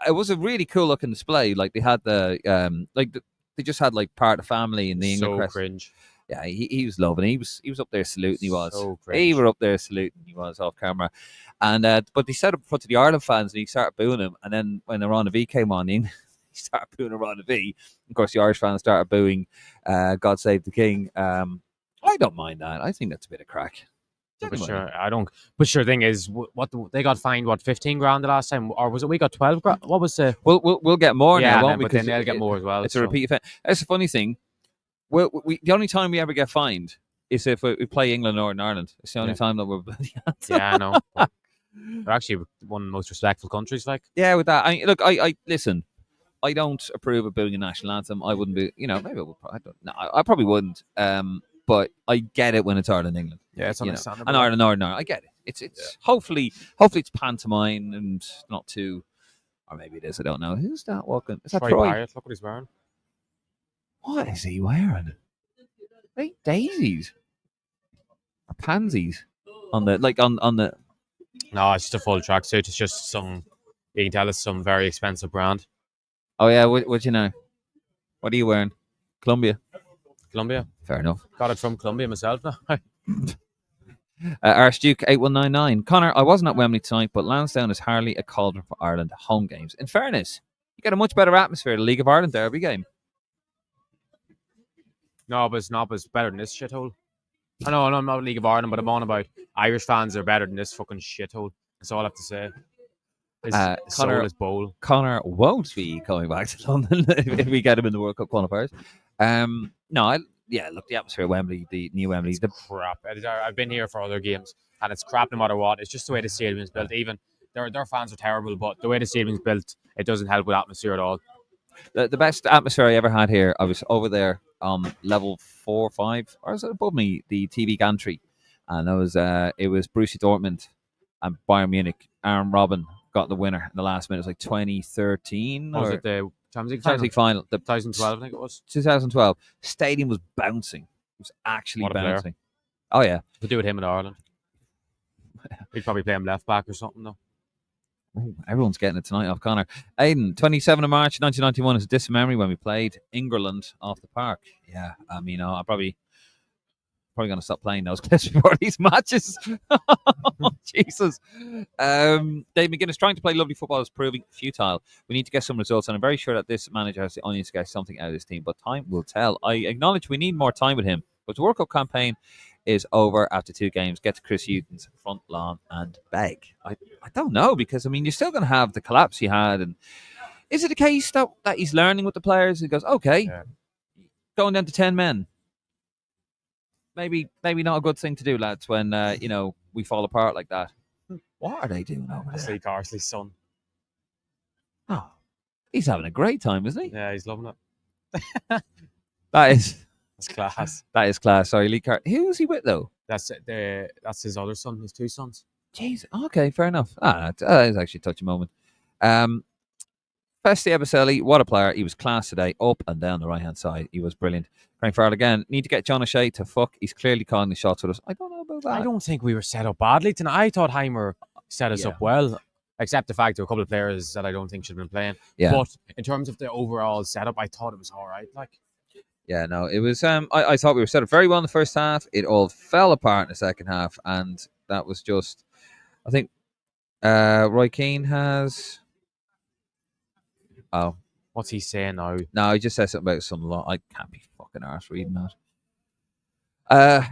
It was a really cool looking display. Like they had they just had like part of the family in the England crest. Cringe. Yeah, he was loving it. He was up there saluting. He was. So cringe. He were up there saluting. He was off camera, and but they set up in front of the Ireland fans and he started booing him. And then when Iran V came on, he started booing Iran V. Of course, the Irish fans started booing "God Save the King." I don't mind that. I think that's a bit of crack. But sure, I don't. But sure, thing is, what they got fined? What, 15 grand the last time, or was it we got 12 grand? What was the? We'll get more now, won't we? But then they'll get more as well. It's a repeat offence. That's a funny thing. We the only time we ever get fined is if we play England or Northern Ireland. It's the only time that we're. Yeah, I know. They're actually one of the most respectful countries. Like, yeah, with that, I listen. I don't approve of booing a national anthem. I wouldn't be. Maybe I would. I probably wouldn't. But I get it when it's Ireland, England. Yeah, it's understandable. And Ireland, Northern Ireland. I get it. It's hopefully it's pantomime and not too, or maybe it is. I don't know. Who's that walking? Is that Troy? Wyatt, look what he's wearing. What is he wearing? Like daisies or pansies on the on the. No, it's just a full tracksuit. It's just some. You can tell it's some very expensive brand. Oh yeah, what you know? What are you wearing? Columbia. Columbia. Fair enough. Got it from Columbia myself now. Archduke 8199. Connor, I wasn't at Wembley tonight, but Lansdowne is hardly a cauldron for Ireland home games. In fairness, you get a much better atmosphere at the League of Ireland derby game. No, but it's not. But it's better than this shithole. I know, I'm not League of Ireland, but I'm on about Irish fans are better than this fucking shithole. That's all I have to say. His soulless bowl. Connor won't be coming back to London if we get him in the World Cup qualifiers. Look, the atmosphere at Wembley, the new Wembley, the Crap. I've been here for other games, and it's crap no matter what. It's just the way the stadium is built. Even their fans are terrible, but the way the stadium is built, it doesn't help with atmosphere at all. The best atmosphere I ever had here, I was over there on level 4 or 5, or was it above me, the TV gantry, and it was Borussia Dortmund and Bayern Munich. Aaron Robben got the winner in the last minute. It was like 2013 Was or it the Champions League final? The 2012, I think it was. 2012. Stadium was bouncing. It was actually What a player. bouncing. Oh yeah. To do with him in Ireland. He'd probably play him left back or something though. Ooh, everyone's getting it tonight off Connor. Aidan, 27 of March 1991 is a distant memory when we played England off the park. Yeah, I'm probably going to stop playing those clips before these matches. Jesus. Dave McGuinness, trying to play lovely football is proving futile. We need to get some results, and I'm very sure that this manager has the onions to get something out of this team, but time will tell. I acknowledge we need more time with him, but the World Cup campaign is over after 2 games. Get to Chris Hughton's front lawn and beg. I don't know, because you're still going to have the collapse he had, and is it a case that he's learning with the players? He goes, okay, going down to 10 men. Maybe not a good thing to do, lads, when we fall apart like that. What are they doing over there? Lee Carsley's son. Oh, he's having a great time, isn't he? Yeah, he's loving it. That's class. That is class. Sorry, Lee Car. Who was he with though? That's his other son. His 2 sons. Jeez. Okay, fair enough. That is actually a touching moment. Festi Ebiselli, what a player. He was class today, up and down the right-hand side. He was brilliant. Frank Farrell again. Need to get John O'Shea to fuck. He's clearly calling the shots with us. I don't know about that. I don't think we were set up badly tonight. I thought Heimer set us up well, except the fact there were a couple of players that I don't think should have been playing. Yeah. But in terms of the overall setup, I thought it was all right. Yeah, no, it was. I thought we were set up very well in the first half. It all fell apart in the second half, and that was just. I think Roy Keane has. Oh, what's he saying now? No, he just said something about some law. I can't be fucking arse reading that.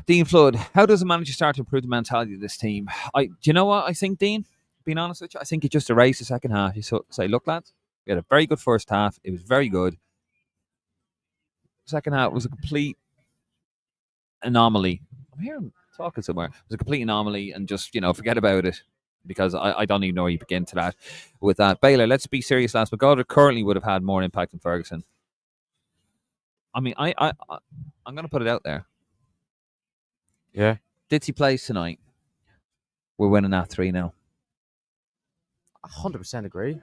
Dean Flood, how does a manager start to improve the mentality of this team? Do you know what I think, Dean? Being honest with you, I think he just erased the second half. You say, look, lads, we had a very good first half. It was very good. Second half was a complete anomaly. I'm hearing talking somewhere. It was a complete anomaly, and just forget about it, because I don't even know where you begin to that. With that, Baylor, let's be serious, lads. McGoldrick currently would have had more impact than Ferguson. I'm going to put it out there. Yeah. Ditsy plays tonight. We're winning that 3-0. 100% agree.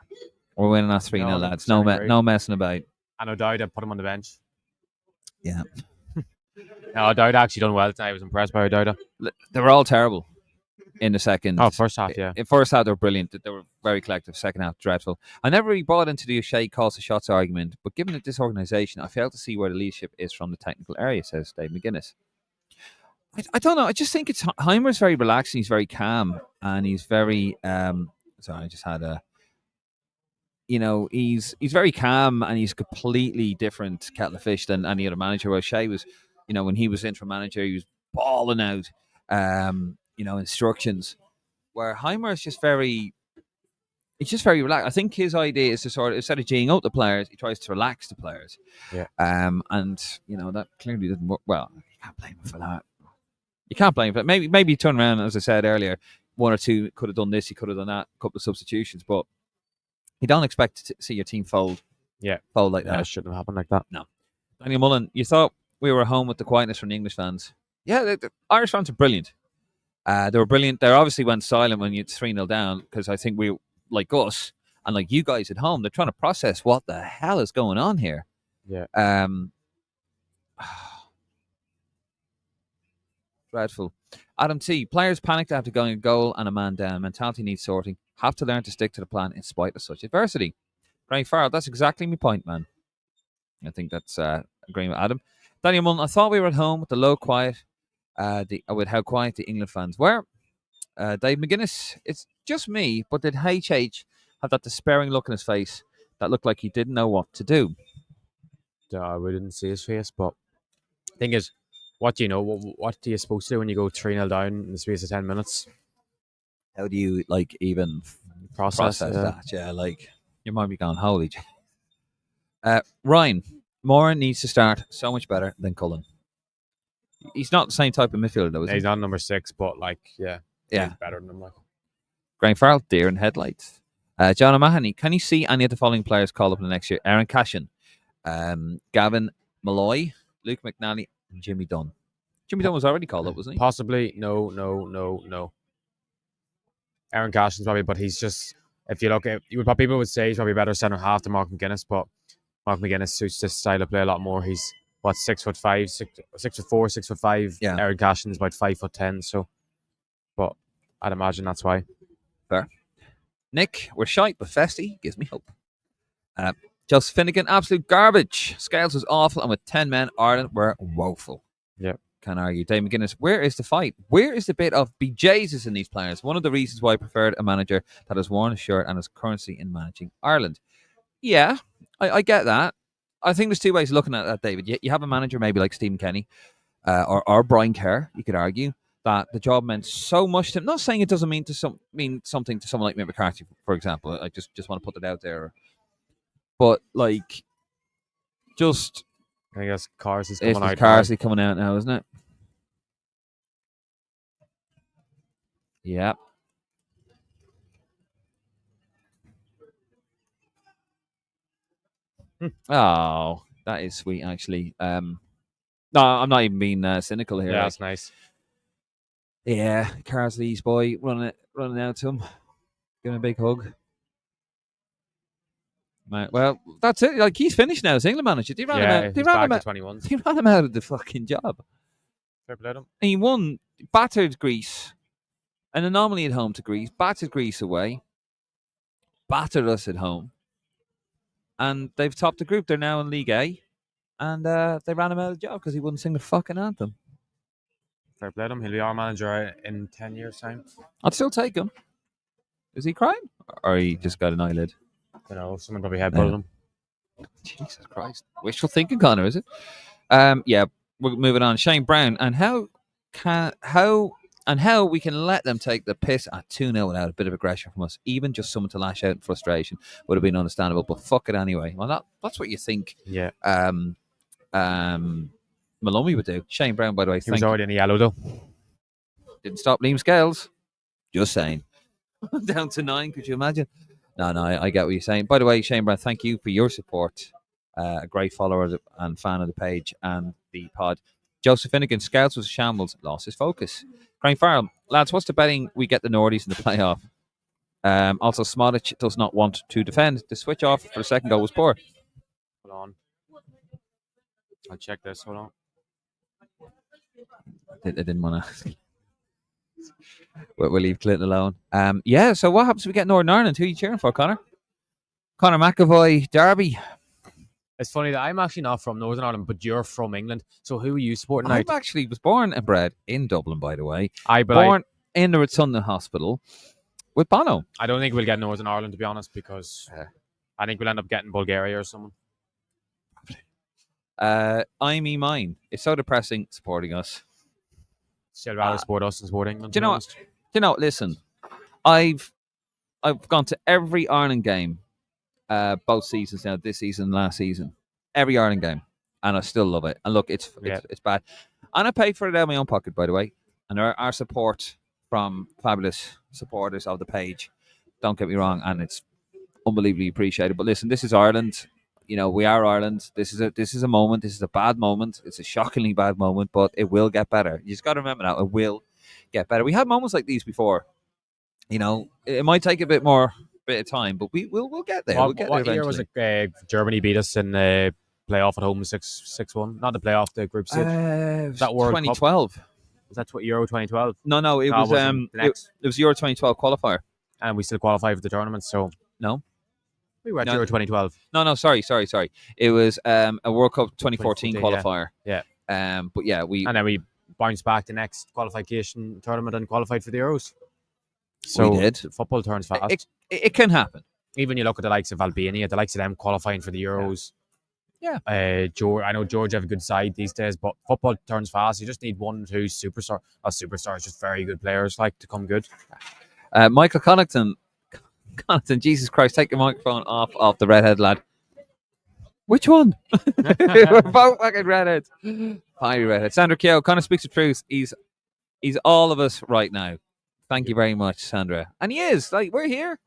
We're winning that 3-0, lads. No messing about. And O'Dowd put him on the bench. Yeah. No, O'Dowd actually done well tonight. I was impressed by O'Dowd. They were all terrible in the second. Oh, first half, yeah. In first half, they were brilliant. They were very collective. Second half, dreadful. I never really bought into the O'Shea calls the shots argument, but given the disorganisation, I fail to see where the leadership is from the technical area, says Dave McGuinness. I don't know. I just think Heimer's very relaxed and he's very calm, and he's very sorry, I just had a he's very calm, and he's completely different kettle of fish than any other manager. O'Shea was, when he was interim manager, he was balling out instructions, where Heimer is just very relaxed. I think his idea is to sort of, instead of geeing up the players, he tries to relax the players. Yeah. And that clearly doesn't work. Well, you can't blame him for that. You can't blame him for that. Maybe you turn around, as I said earlier, 1 or 2 could have done this, he could have done that, a couple of substitutions, but you don't expect to see your team fold. Yeah. Fold like that. It shouldn't have happened like that. No. Daniel Mullen, you thought we were home with the quietness from the English fans. Yeah, the Irish fans are brilliant. They were brilliant. They obviously went silent when you 3-0 down, because I think we, like us, and like you guys at home, they're trying to process what the hell is going on here. Yeah. Dreadful. Adam T. Players panicked after going a goal and a man down. Mentality needs sorting. Have to learn to stick to the plan in spite of such adversity. Brian Farrell, that's exactly my point, man. I think that's agreeing with Adam. Daniel Mullen, I thought we were at home with the low quiet with how quiet the England fans were. Dave McGuinness, it's just me, but did HH have that despairing look on his face that looked like he didn't know what to do? We didn't see his face, but thing is, what do you know? What are you supposed to do when you go 3-0 down in the space of 10 minutes? How do you even Process that? Yeah, like you might be going, holy. Ryan Moore needs to start so much better than Cullen. He's not the same type of midfielder, though, is He's he? not number 6, but Yeah. he's better than him. Like. Graham Farrell, deer in headlights. John O'Mahony, can you see any of the following players called up in the next year? Aaron Cashin, Gavin Malloy, Luke McNally, and Jimmy Dunn. Jimmy Dunn was already called up, wasn't he? Possibly, no. Aaron Cashin's probably, but he's just, if you look at, people would say he's probably better centre half than Mark McGuinness, but Mark McGuinness suits this style of play a lot more. He's 6'5", 6'4", 6'5". Yeah. Aaron Cashin's about 5'10". So, but I'd imagine that's why. Fair. Nick, we're shite, but Festy gives me hope. Joseph Finnegan, absolute garbage. Scales was awful, and with 10 men, Ireland were woeful. Yep. Can't argue. Dave McGuinness, where is the fight? Where is the bit of be Jesus in these players? One of the reasons why I preferred a manager that has worn a shirt and is currency in managing Ireland. Yeah, I get that. I think there's two ways of looking at that, David. You have a manager maybe like Stephen Kenny or Brian Kerr, you could argue, that the job meant so much to him. Not saying it doesn't mean something to someone like Mick McCarthy, for example. I just want to put it out there. But just I guess Cars is it's coming out. Carsley coming out now, isn't it? Yeah. Oh, that is sweet, actually. No, I'm not even being cynical here. Yeah, that's nice. Yeah, Carsley's boy running out to him, giving him a big hug. Well, that's it. Like, he's finished now as England manager. They ran him out. They ran him out of the fucking job. Fair play to him. And he won, battered Greece, an anomaly at home to Greece, battered Greece away, battered us at home, and they've topped the group. They're now in League A, and they ran him out of the job because he wouldn't sing the fucking anthem. Fair play to him. He'll be our manager in 10 years' time. I'd still take him. Is he crying? Or he just got an eyelid? You know, someone probably headbutted him. Jesus Christ. Wishful thinking, Connor, is it? Yeah, we're moving on. Shane Brown, and how we can let them take the piss at 2-0 without a bit of aggression from us. Even just someone to lash out in frustration would have been understandable, but fuck it anyway. Well, that's what you think. Yeah. Maloney would do. Shane Brown, by the way, he was already in the yellow though. Didn't stop Liam Scales. Just saying. Down to 9, could you imagine? No, I get what you're saying. By the way, Shane Brown, thank you for your support. A great follower and fan of the page and the pod. Joseph Finnegan, Scouts was a shambles, lost his focus. Graham Farrell, lads, what's the betting we get the Nordies in the playoff? Also, Smodic does not want to defend. The switch off for the second goal was poor. Hold on. I'll check this. Hold on. I didn't want to. We'll leave Clinton alone. Yeah, so what happens if we get Northern Ireland? Who are you cheering for, Connor? Connor McAvoy, Derby. It's funny that I'm actually not from Northern Ireland, but you're from England. So who are you supporting? I actually was born and bred in Dublin, by the way. Born in the Redsundan Hospital with Bono. I don't think we'll get Northern Ireland, to be honest, because I think we'll end up getting Bulgaria or someone. I me mine. It's so depressing supporting us. Still rather support us than support England. Do you know? Listen, I've gone to every Ireland game, both seasons now, this season and last season, every Ireland game, and I still love it. And look, it's bad, and I pay for it out of my own pocket, by the way. And our support from fabulous supporters of the page, don't get me wrong, and it's unbelievably appreciated. But listen, this is Ireland. You know, we are Ireland. This is a moment. This is a bad moment. It's a shockingly bad moment, but it will get better. You just got to remember now, it will get better. We had moments like these before. You know, it might take a bit of time, but we'll get there. We'll get there eventually. Year was it? Germany beat us in the playoff at home 6-1. Not the playoff, the group stage. That World 2012. Cup. Was that Euro 2012? No, it was it was Euro 2012 qualifier, and we still qualified for the tournament. So no. We were at Euro 2012. No, sorry. It was a World Cup 2014 qualifier. Yeah. But yeah, and then we bounced back the next qualification tournament and qualified for the Euros. So We did. Football turns fast. It can happen. Even you look at the likes of Albania, the likes of them qualifying for the Euros. Yeah. I know George have a good side these days, but football turns fast. You just need 1 or 2 superstars, just very good players, like, to come good. Michael Connaughton, Jesus Christ, take your microphone off the redhead lad. Which one? We're both fucking redheads. Fiery redhead. Sandra Keogh, Connor speaks the truth. He's all of us right now. Thank you very much, Sandra. And he is. Like, we're here.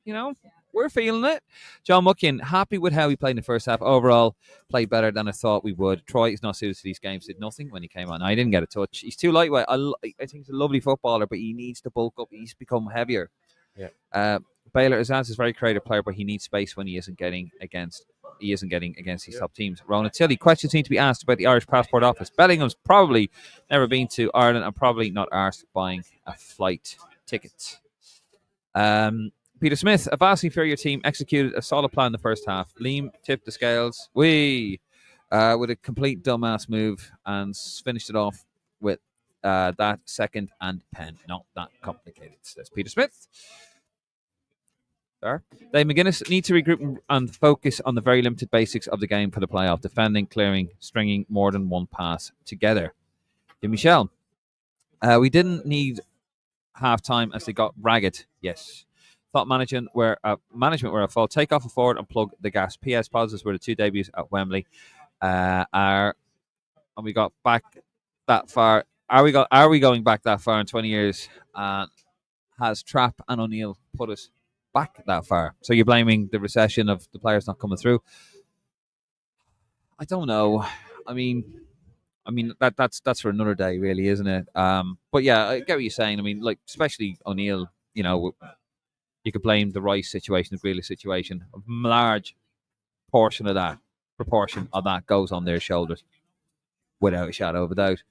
You know, we're feeling it. John Muckin, happy with how he played in the first half. Overall, played better than I thought we would. Troy is not suited to these games. Did nothing when he came on. I didn't get a touch. He's too lightweight. I think he's a lovely footballer, but he needs to bulk up. He's become heavier. Yeah. Baylor is a very creative player, but he needs space when he isn't getting against these top teams. Rona Tilly, questions need to be asked about the Irish Passport Office. Bellingham's probably never been to Ireland and probably not arsed buying a flight ticket. Peter Smith, a vastly inferior team executed a solid plan in the first half. Liam tipped the scales with a complete dumbass move and finished it off with that second and pen. Not that complicated. That's Peter Smith. Dave McGuinness need to regroup and focus on the very limited basics of the game for the playoff: defending, clearing, stringing more than one pass together. Jim Michelle, we didn't need half time as they got ragged. Yes. Thought management were at fault. Take off a forward and plug the gas. PS positives were the 2 debuts at Wembley. And we got back that far. Are we going back that far in 20 years? Has Trapp and O'Neill put us back that far? So you're blaming the recession of the players not coming through? I don't know. I mean that's for another day, really, isn't it? But yeah, I get what you're saying. I mean, like, especially O'Neill. You know, you could blame the Rice situation, the Grealish situation. A large proportion of that goes on their shoulders, without a shadow of a doubt.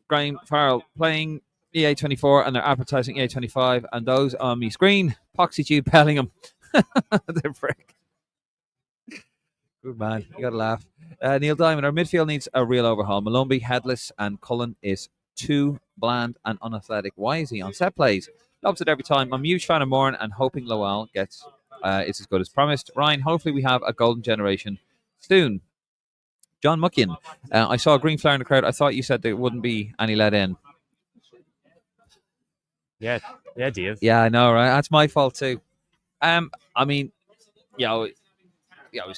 Graham Farrell playing EA24 and they're advertising EA25, and those on me screen, Poxy Jude Bellingham. The frick. Good man, you gotta laugh. Neil Diamond, our midfield needs a real overhaul. Malumbi, headless, and Cullen is too bland and unathletic. Why is he on set plays? Loves it every time. I'm a huge fan of Moran and hoping Lowell gets it's as good as promised. Ryan, hopefully we have a golden generation soon. John Muckin, I saw a green flare in the crowd. I thought you said there wouldn't be any let in. Yeah, Dave. Yeah, I know, right? That's my fault too. I mean, you always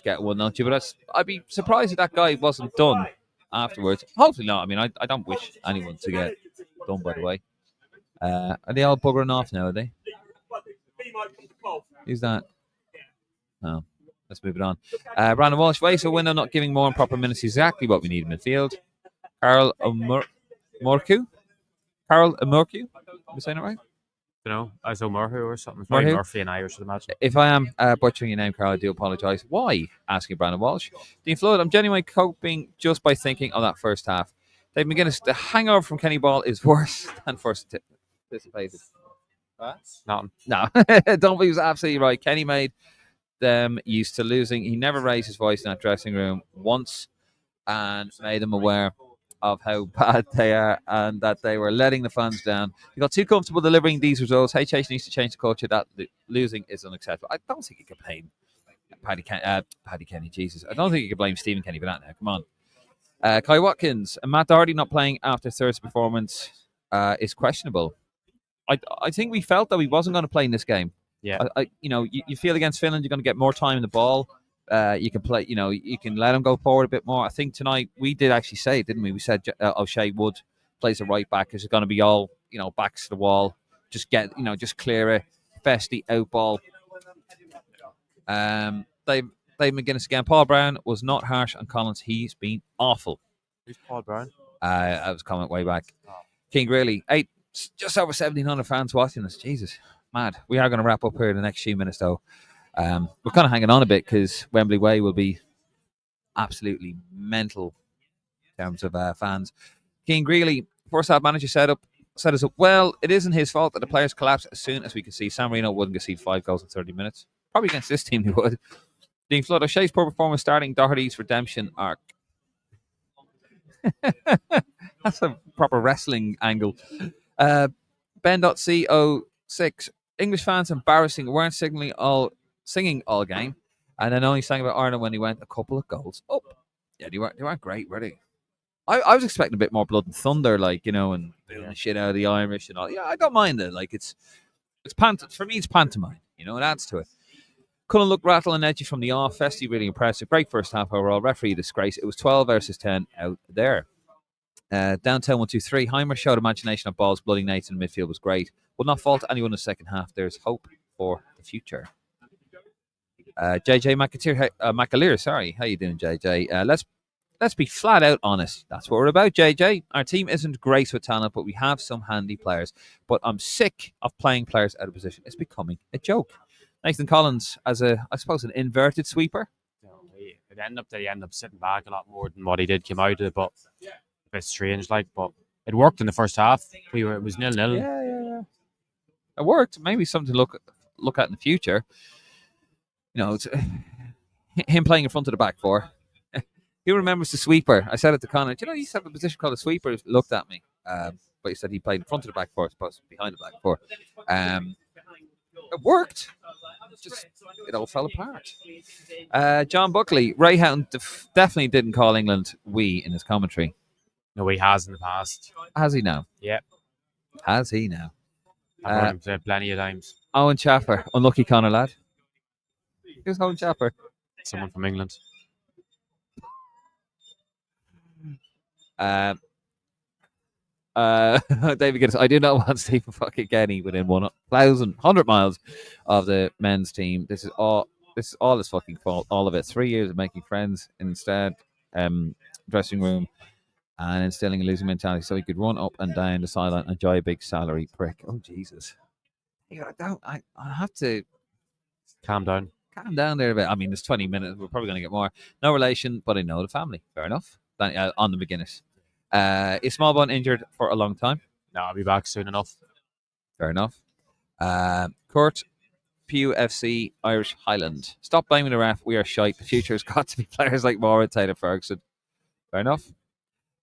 get one, don't you? But I'd be surprised if that guy wasn't done afterwards. Hopefully not. I mean, I don't wish anyone to get done, by the way. Are they all buggering off now, are they? Who's that? Oh, let's move it on. Brandon Walsh, Vaso window not giving more and proper minutes, exactly what we need in midfield. Carol Amorku? Am I saying it right? You know, as Murphy or something. It's Murphy? probably Murphy and I should imagine. If I am butchering your name, Carl, I do apologise. Why? Asking Brandon Walsh. Dean Floyd, I'm genuinely coping just by thinking of that first half. Dave McGuinness, the hangover from Kenny Ball is worse than first anticipated. Nothing. No, don't be absolutely right. Kenny made them used to losing. He never raised his voice in that dressing room once and made them aware of how bad they are and that they were letting the fans down. He got too comfortable delivering these results. HH needs to change the culture. That losing is unacceptable. I don't think you can blame Paddy Kenny. Jesus, I don't think you can blame Stephen Kenny for that now. Come on. Kai Watkins and Matt Doherty not playing after Thursday's performance is questionable. I think we felt that he wasn't going to play in this game. Yeah. You feel against Finland, you're going to get more time in the ball. You can play, you can let him go forward a bit more. I think tonight we did actually say, didn't we? We said O'Shea Wood plays the right back because it's going to be all, backs to the wall. Just just clear it. Festy out ball. Dave McGuinness again. Paul Brown was not harsh on Collins. He's been awful. Who's Paul Brown? I was comment way back. King Greeley, just over 1,700 fans watching us. Jesus, mad. We are going to wrap up here in the next few minutes, though. We're kind of hanging on a bit because Wembley Way will be absolutely mental in terms of fans. Keane Greeley, first half manager set us up well. It isn't his fault that the players collapsed as soon as we could see. San Marino wouldn't concede 5 goals in 30 minutes. Probably against this team he would. Dean Flood, O'Shea's poor performance starting Doherty's redemption arc. That's a proper wrestling angle. Ben.co6 English fans embarrassing weren't singing all game, and then only sang about Ireland when he went a couple of goals up. Yeah, they weren't great, were they? I was expecting a bit more blood and thunder, like and booing the shit out of the Irish and all. Yeah, I don't mind it. Like it's for me, it's pantomime. It adds to it. Cullen looked rattle and edgy from the off. Festy really impressive. Great first half overall. Referee disgrace. It was 12 versus 10 out there. Downtown 123. Heimer showed imagination of balls. Bloody Nates in midfield was great. Will not fault anyone in the second half. There's hope for the future. JJ McAleer, sorry. How you doing, JJ? Let's be flat out honest. That's what we're about, JJ. Our team isn't great with talent, but we have some handy players. But I'm sick of playing players out of position. It's becoming a joke. Nathan Collins as I suppose, an inverted sweeper. He ended up sitting back a lot more than what he did came out of it, but a bit strange, but it worked in the first half. It was 0-0. Yeah. It worked. Maybe something to look at in the future. It's him playing in front of the back four. He remembers the sweeper. I said it to Connor. He used to have a position called a sweeper. He looked at me, but he said he played in front of the back four, as opposed to behind the back four. It worked. It all fell apart. John Buckley, Ray Houghton definitely didn't call England "we" in his commentary. No, he has in the past. Has he now? Yeah. Has he now? I've heard him say it plenty of times. Owen Chaffer, unlucky Connor lad. Who's Owen Chaffer? Someone from England. David Gittes, I do not want Stephen fucking Kenny within 100 miles of the men's team. This is all his fucking fault. All of it. 3 years of making friends instead, dressing room, and instilling a losing mentality so he could run up and down the sideline and enjoy a big salary prick. Oh Jesus! I have to calm down there a bit. I mean, it's 20 minutes. We're probably going to get more. No relation, but I know the family. Fair enough. On the McGuinness. Is Smallbone injured for a long time? No, I'll be back soon enough. Fair enough. Kurt, PUFC, Irish Highland. Stop blaming the ref. We are shite. The future has got to be players like Maura, Taylor Ferguson. Fair enough.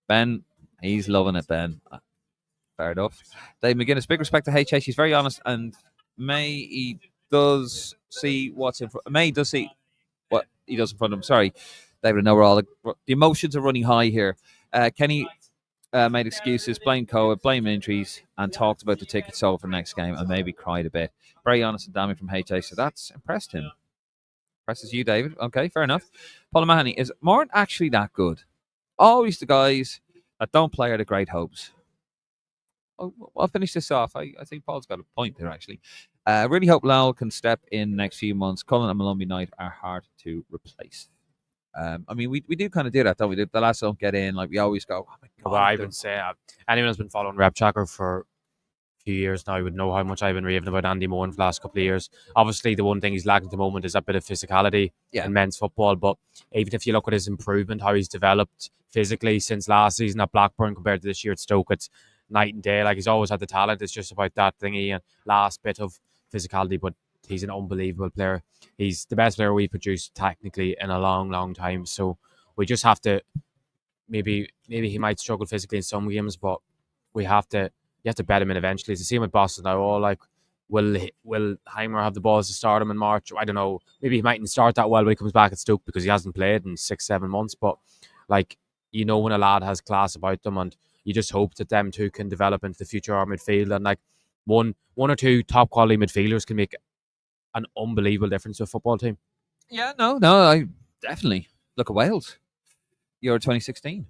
Ben, he's loving it, Ben. Fair enough. Dave McGuinness, big respect to HH. He's very honest, and May does see what he does in front of him. Sorry, David, I know we're all the emotions are running high here. Kenny made excuses, blamed COVID, blamed injuries, and talked about the ticket sold for the next game, and maybe cried a bit. Very honest and damning from HA, so that's impressed him. Impresses you, David. Okay, fair enough. Paul Mahoney, is Moran actually that good? Always the guys that don't play are the great hopes. I'll finish this off. I think Paul's got a point there, actually. Really hope Lowell can step in next few months. Cullen and Malumbi Knight are hard to replace. I mean, we do kind of do that, don't we? The lads don't get in. Like, we always go, oh my God. Well, I would say anyone who's been following Rep Tracker for a few years now would know how much I've been raving about Andy Moran for the last couple of years. Obviously, the one thing he's lacking at the moment is a bit of physicality in men's football. But even if you look at his improvement, how he's developed physically since last season at Blackburn compared to this year at Stoke, it's night and day. Like, he's always had the talent. It's just about that thingy and last bit of physicality. But he's an unbelievable player. He's the best player we've produced technically in a long, long time. So we just have to maybe he might struggle physically in some games, but you have to bet him in eventually. It's the same with Boston now. All like, will Heimer have the balls to start him in March? I don't know. Maybe he mightn't start that well when he comes back at Stoke because he hasn't played in 6-7 months. But like, when a lad has class about them, and you just hope that them two can develop into the future of our midfield, and like one or two top quality midfielders can make an unbelievable difference to a football team. Yeah, no, I definitely look at Wales. Euro 2016.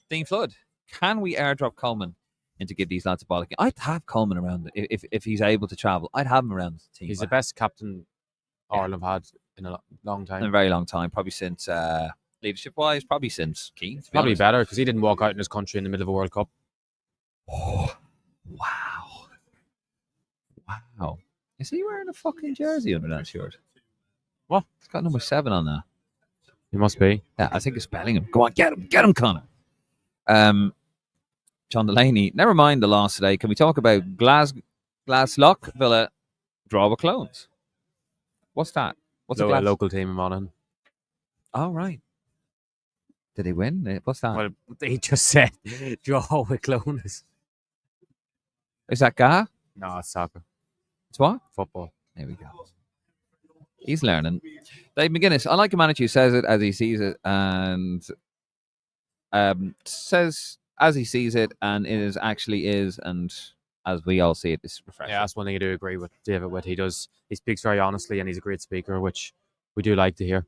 Dean Flood, can we airdrop Coleman in to give these lads a bollock? I'd have Coleman around if he's able to travel. I'd have him around the team. He's the best captain Ireland have had in a long time. In a very long time, probably since leadership-wise, probably since Keane. Probably better because he didn't walk out in his country in the middle of a World Cup. Oh, wow! Is he wearing a fucking jersey under that shirt? What? It's got number 7 on there. He must be. Yeah, I think it's Bellingham. Go on, get him, Connor. John Delaney. Never mind the loss today. Can we talk about Glaslock Villa draw with Clones? What's that? What's a local team in Monaghan? Oh, right. Did he win? What's that? Well, he just said draw with Clonus. Is that Ga? No, it's soccer. It's what? Football. There we go. He's learning. Dave McGuinness, I like a manager who says it as he sees it and says as he sees it and it is actually is and as we all see it, it's refreshing. Yeah, that's one thing I do agree with David with. He speaks very honestly and he's a great speaker, which we do like to hear.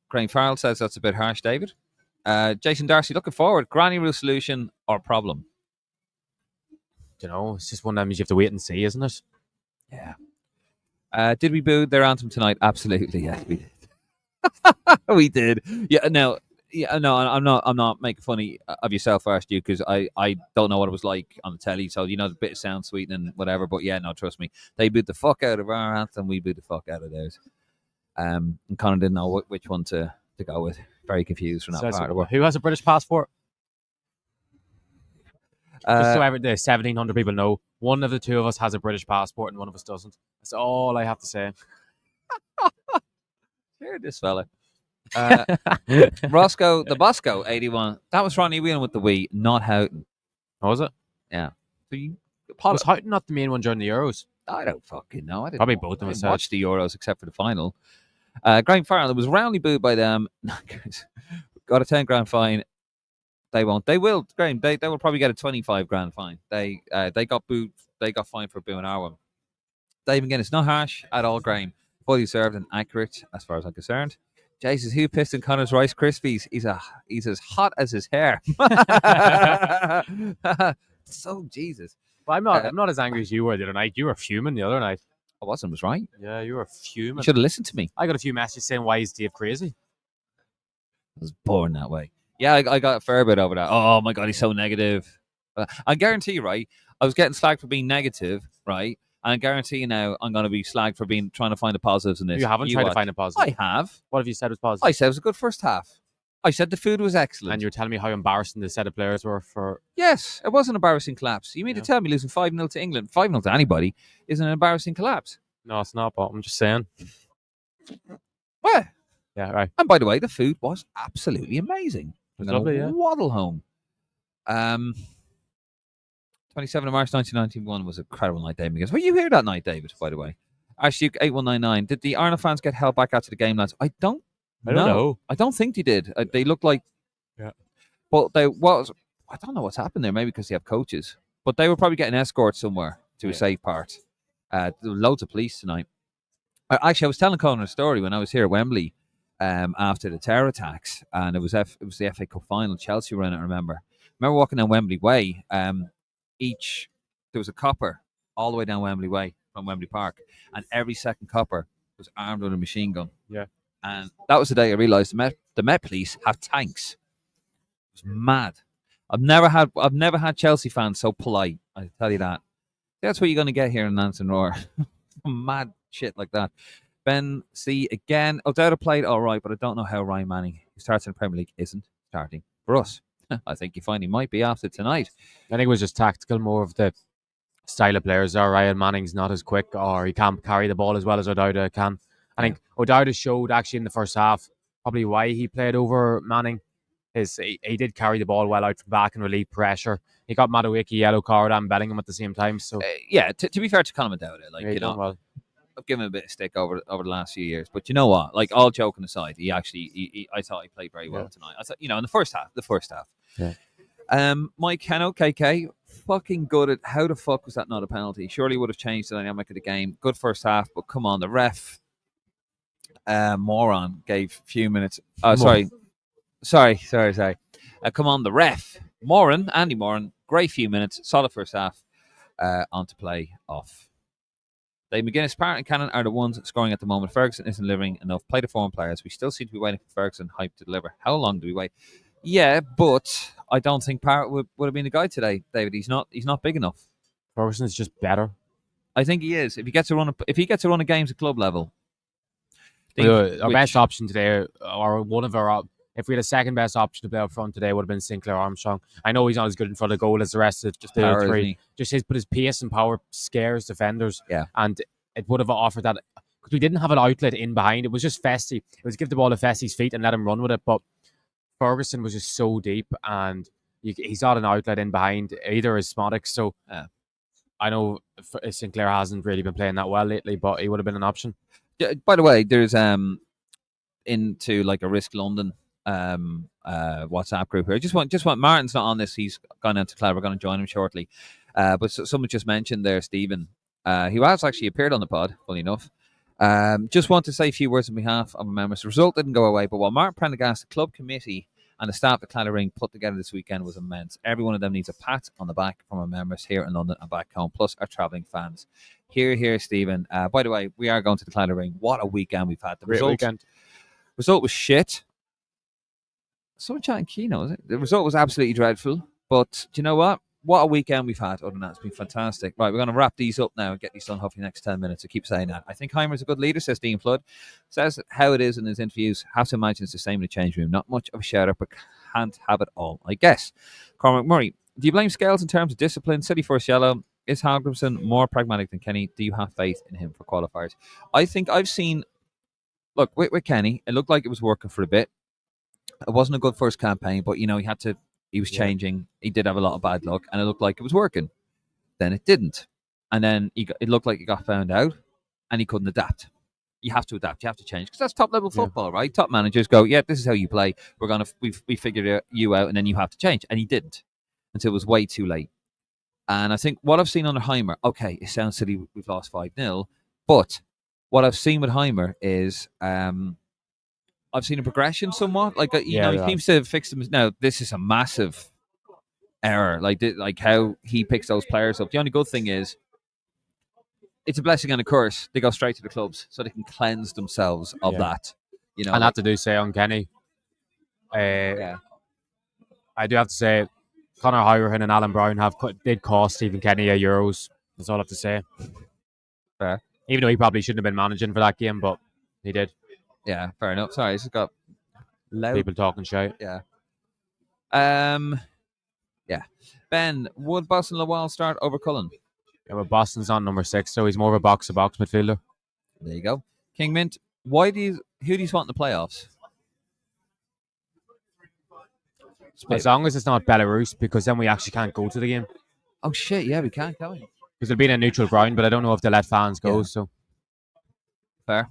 Graham Farrell says that's a bit harsh, David. Jason Darcy, looking forward. Granny rule solution or problem? You know, it's just one of them you have to wait and see, isn't it? Yeah. Did we boo their anthem tonight? Absolutely, yes, we did. We did. Yeah, no, I'm not making funny of yourself first, you, because I don't know what it was like on the telly, so you know the bit of sound sweetening, whatever. But yeah, no, trust me, they booed the fuck out of our anthem, we booed the fuck out of theirs. And Connor didn't know which one to go with. Very confused from that part of the world. Who has a British passport? Just so the 1,700 people know, one of the two of us has a British passport and one of us doesn't. That's all I have to say. Hear this fella. Roscoe, the Bosco, 81. That was Ronnie Whelan with the Wii, not Houghton. Oh, was it? Yeah. So was Houghton not the main one during the Euros? I don't fucking know. Probably both of us watched the Euros except for the final. Graham Farrell was roundly booed by them. Got a 10 grand fine. They won't. They will, Graham. They will probably get a 25 grand fine. They got booed. They got fined for booing our one. Dave, again, it's not harsh at all, Graham. Fully served and accurate as far as I'm concerned. Jesus, who pissed in Connor's Rice Krispies? He's as hot as his hair. So Jesus. But I'm not as angry as you were the other night. You were fuming the other night. I wasn't. Was right. Yeah, you were fuming. You should have listened to me. I got a few messages saying, "Why is Dave crazy?" I was born that way. Yeah, I got a fair bit over that. Oh my god, he's so negative. I guarantee you, right? I was getting slagged for being negative, right? And I guarantee you now, I'm going to be slagged for trying to find the positives in this. You haven't tried to find a positive. I have. What have you said was positive? I said it was a good first half. I said the food was excellent. And you're telling me how embarrassing the set of players were for... Yes, it was an embarrassing collapse. You mean to tell me losing 5-0 to England, 5-0 to anybody, is an embarrassing collapse? No, it's not, but I'm just saying. Well, yeah, right. And by the way, the food was absolutely amazing. It was lovely, yeah. Waddle home. 27th of March 1991 was a incredible night, David. Were you here that night, David, by the way? Archduke 8199. Did the Arsenal fans get held back after the game, lads? I don't know. I don't think they did. They looked like... Yeah. But they was... I don't know what's happened there. Maybe because they have coaches. But they were probably getting escorts somewhere to a safe part. There were loads of police tonight. Actually, I was telling Conor a story when I was here at Wembley after the terror attacks. And it was the FA Cup final. Chelsea were in it, I remember. Walking down Wembley Way. There was a copper all the way down Wembley Way from Wembley Park, and every second copper was armed with a machine gun. Yeah, and that was the day I realised the Met Police have tanks. It was mad. I've never had Chelsea fans so polite. I tell you that. That's what you're going to get here in Lansdowne Roar. Mad shit like that. Ben C again. O'Dowda played all right, but I don't know how Ryan Manning, who starts in the Premier League, isn't starting for us. I think you find he might be after tonight. I think it was just tactical, more of the style of players. Ryan Manning's not as quick, or he can't carry the ball as well as O'Dowda can. I think O'Dowda showed actually in the first half probably why he played over Manning. He did carry the ball well out from back and relieve pressure. He got Madueke yellow card and Bellingham at the same time. So to be fair to Colin O'Dowda, well. I've given him a bit of stick over the last few years, but you know what? Like, all joking aside, I thought he played very well tonight. I thought, in the first half. Yeah. Mike Heno, KK, fucking good at how the fuck was that not a penalty? Surely would have changed the dynamic of the game. Good first half, but come on, the ref, moron, gave few minutes. Oh, sorry. Come on, the ref, Andy Moran, great few minutes, solid first half, on to play off. Dave McGuinness, Parrott and Cannon are the ones scoring at the moment. Ferguson isn't delivering enough play to form players. We still seem to be waiting for Ferguson hype to deliver. How long do we wait? Yeah, but I don't think Parrott would have been the guy today, David. He's not big enough. Ferguson's just better. I think he is. If he gets to run a games at club level. Our best option today, or one of our, if we had a second best option to play up front today, would have been Sinclair Armstrong. I know he's not as good in front of goal as the rest of the power, three. But his pace and power scares defenders. Yeah. And it would have offered that, because we didn't have an outlet in behind. It was just Festi. It was give the ball to Festi's feet and let him run with it. But Ferguson was just so deep, and he's not an outlet in behind either. Is Smodic, so Yeah. I know Sinclair hasn't really been playing that well lately, but he would have been an option. By the way, there's into like a Risk London WhatsApp group here. Just want Martin's not on this. He's gone into Cloud. We're going to join him shortly. But someone just mentioned there, Stephen. He has actually appeared on the pod, funny enough. Just want to say a few words on behalf of our members. The result didn't go away, but while Martin Prendergast, the club committee, and the staff at Claddagh put together this weekend was immense. Every one of them needs a pat on the back from our members here in London and back home, plus our travelling fans. Here, Stephen. By the way, we are going to the Claddagh. What a weekend we've had. The Great weekend. Result was shit. Someone chatting Keno, is it? The result was absolutely dreadful. But do you know what? What a weekend we've had. Other than that, it's been fantastic. Right, we're going to wrap these up now and get these done hopefully next 10 minutes. I keep saying that. I think Heimer's a good leader, says Dean Flood. Says how it is in his interviews. Have to imagine it's the same in the change room. Not much of a shout-out, but can't have it all, I guess. Cormac Murray, do you blame Scales in terms of discipline? City first yellow. Is Halgrimson more pragmatic than Kenny? Do you have faith in him for qualifiers? I think I've seen... Look, with Kenny, it looked like it was working for a bit. It wasn't a good first campaign, but, he was changing. He did have a lot of bad luck, and it looked like it was working. Then it didn't. And then it looked like he got found out, and he couldn't adapt. You have to adapt. You have to change, because that's top-level football, right? Top managers go, yeah, this is how you play. We figured you out, and then you have to change. And he didn't until it was way too late. And I think what I've seen under Heimer, okay, it sounds silly, we've lost 5-0, but what I've seen with Heimer is... I've seen a progression somewhat. Like, he seems to have fixed them. Now, this is a massive error. Like how he picks those players up. The only good thing is it's a blessing and a curse. They go straight to the clubs so they can cleanse themselves of that. And that to do say on Kenny. I do have to say, Conor Hoyerhan and Alan Brown did cost Stephen Kenny a Euros. That's all I have to say. Fair. Even though he probably shouldn't have been managing for that game, but he did. Yeah, fair enough. Sorry, it's just got loud people talking shit. Yeah. Ben, would Boston Lawal start over Cullen? Yeah, but Boston's on number 6, so he's more of a box-to-box midfielder. There you go. King Mint, who do you want in the playoffs? As long as it's not Belarus, because then we actually can't go to the game. Oh shit! Yeah, we can't go. Because it'll be in a neutral ground, but I don't know if they let fans go. So fair.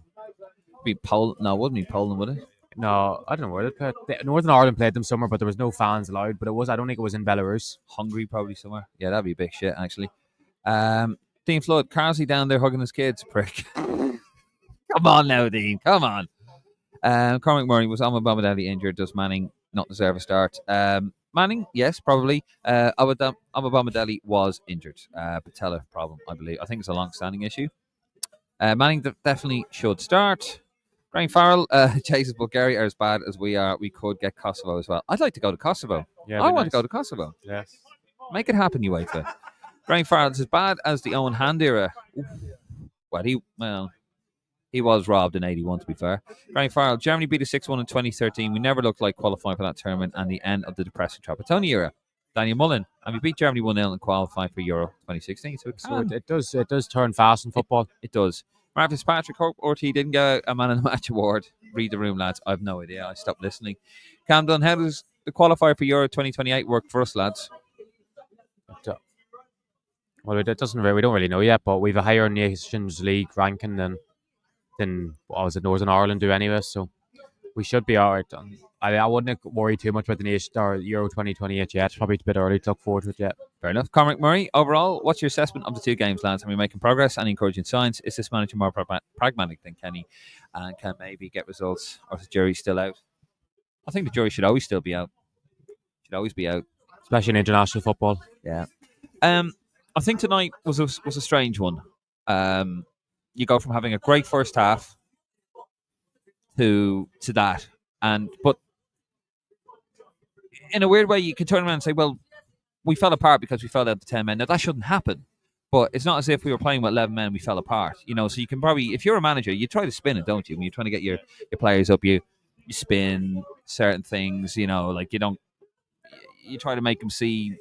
Be Poland? No, it wouldn't be Poland, would it? No, I don't know where they played. Northern Ireland played them somewhere, but there was no fans allowed. But I don't think it was in Belarus. Hungary, probably somewhere. Yeah, that'd be a big shit, actually. Dean Flood, Carsley down there hugging his kids, prick. Come on now, Dean. Come on. Cormac Murray, was Amabamideli injured? Does Manning not deserve a start? Manning, yes, probably. Amabamideli was injured. Patella problem, I believe. I think it's a long-standing issue. Manning definitely should start. Graham Farrell, chases Bulgaria are as bad as we are. We could get Kosovo as well. I'd like to go to Kosovo. Yeah, I want to go to Kosovo. Yes. Make it happen, UEFA. Graham Farrell is as bad as the Owen Hand era. Well, he was robbed in 81, to be fair. Graham Farrell, Germany beat us 6-1 in 2013. We never looked like qualifying for that tournament and the end of the depressing Trapattoni era. Daniel Mullen, and we beat Germany 1-0 and qualified for Euro 2016. So it does turn fast in football. It does. Mark Fitzpatrick, hope RT didn't get a man in the match award. Read the room, lads. I have no idea. I stopped listening. Cam Dunn, how does the qualifier for Euro 2028 work for us, lads? Well, it doesn't really, we don't really know yet, but we've a higher Nations League ranking than Northern Ireland do anyway, so we should be all right. I wouldn't worry too much about the nation or Euro 2028 yet. It's probably a bit early to look forward to it yet. Fair enough. Cormac Murray, overall, what's your assessment of the two games, lads? Are we making progress and encouraging signs? Is this manager more pragmatic than Kenny and can maybe get results, or is the jury still out? I think the jury should always still be out. Should always be out. Especially in international football. Yeah. I think tonight was a strange one. You go from having a great first half to that. But in a weird way, you can turn around and say, well, we fell apart because we fell out to 10 men. Now, that shouldn't happen. But it's not as if we were playing with 11 men, we fell apart. So you can probably, if you're a manager, you try to spin it, don't you? When you're trying to get your players up, you spin certain things, like you try to make them see,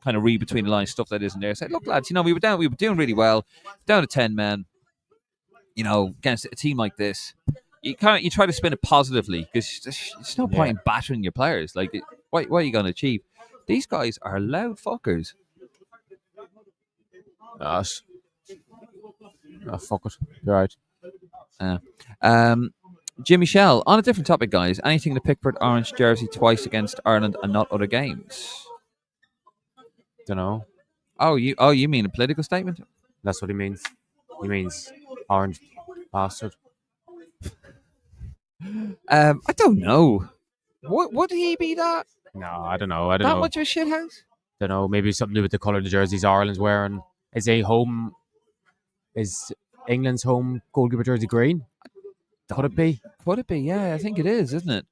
kind of read between the lines, stuff that isn't there. Say, look, lads, we were doing really well, down to 10 men, against a team like this. you try to spin it positively because there's no point in battering your players. Like, what are you going to achieve? These guys are loud fuckers. Gosh. Oh, fuck it. You're right. Jimmy Shell, on a different topic, guys. Anything to Pickford orange jersey twice against Ireland and not other games? Don't know. Oh, you mean a political statement? That's what he means. He means orange bastard. I don't know. Would he be that No, I don't know. I don't that know. much of a shithouse? Don't know. Maybe something to do with the colour of the jerseys Ireland's wearing. Is England's home goalkeeper jersey green? Could it be? Could it be? Yeah, I think it is, isn't it?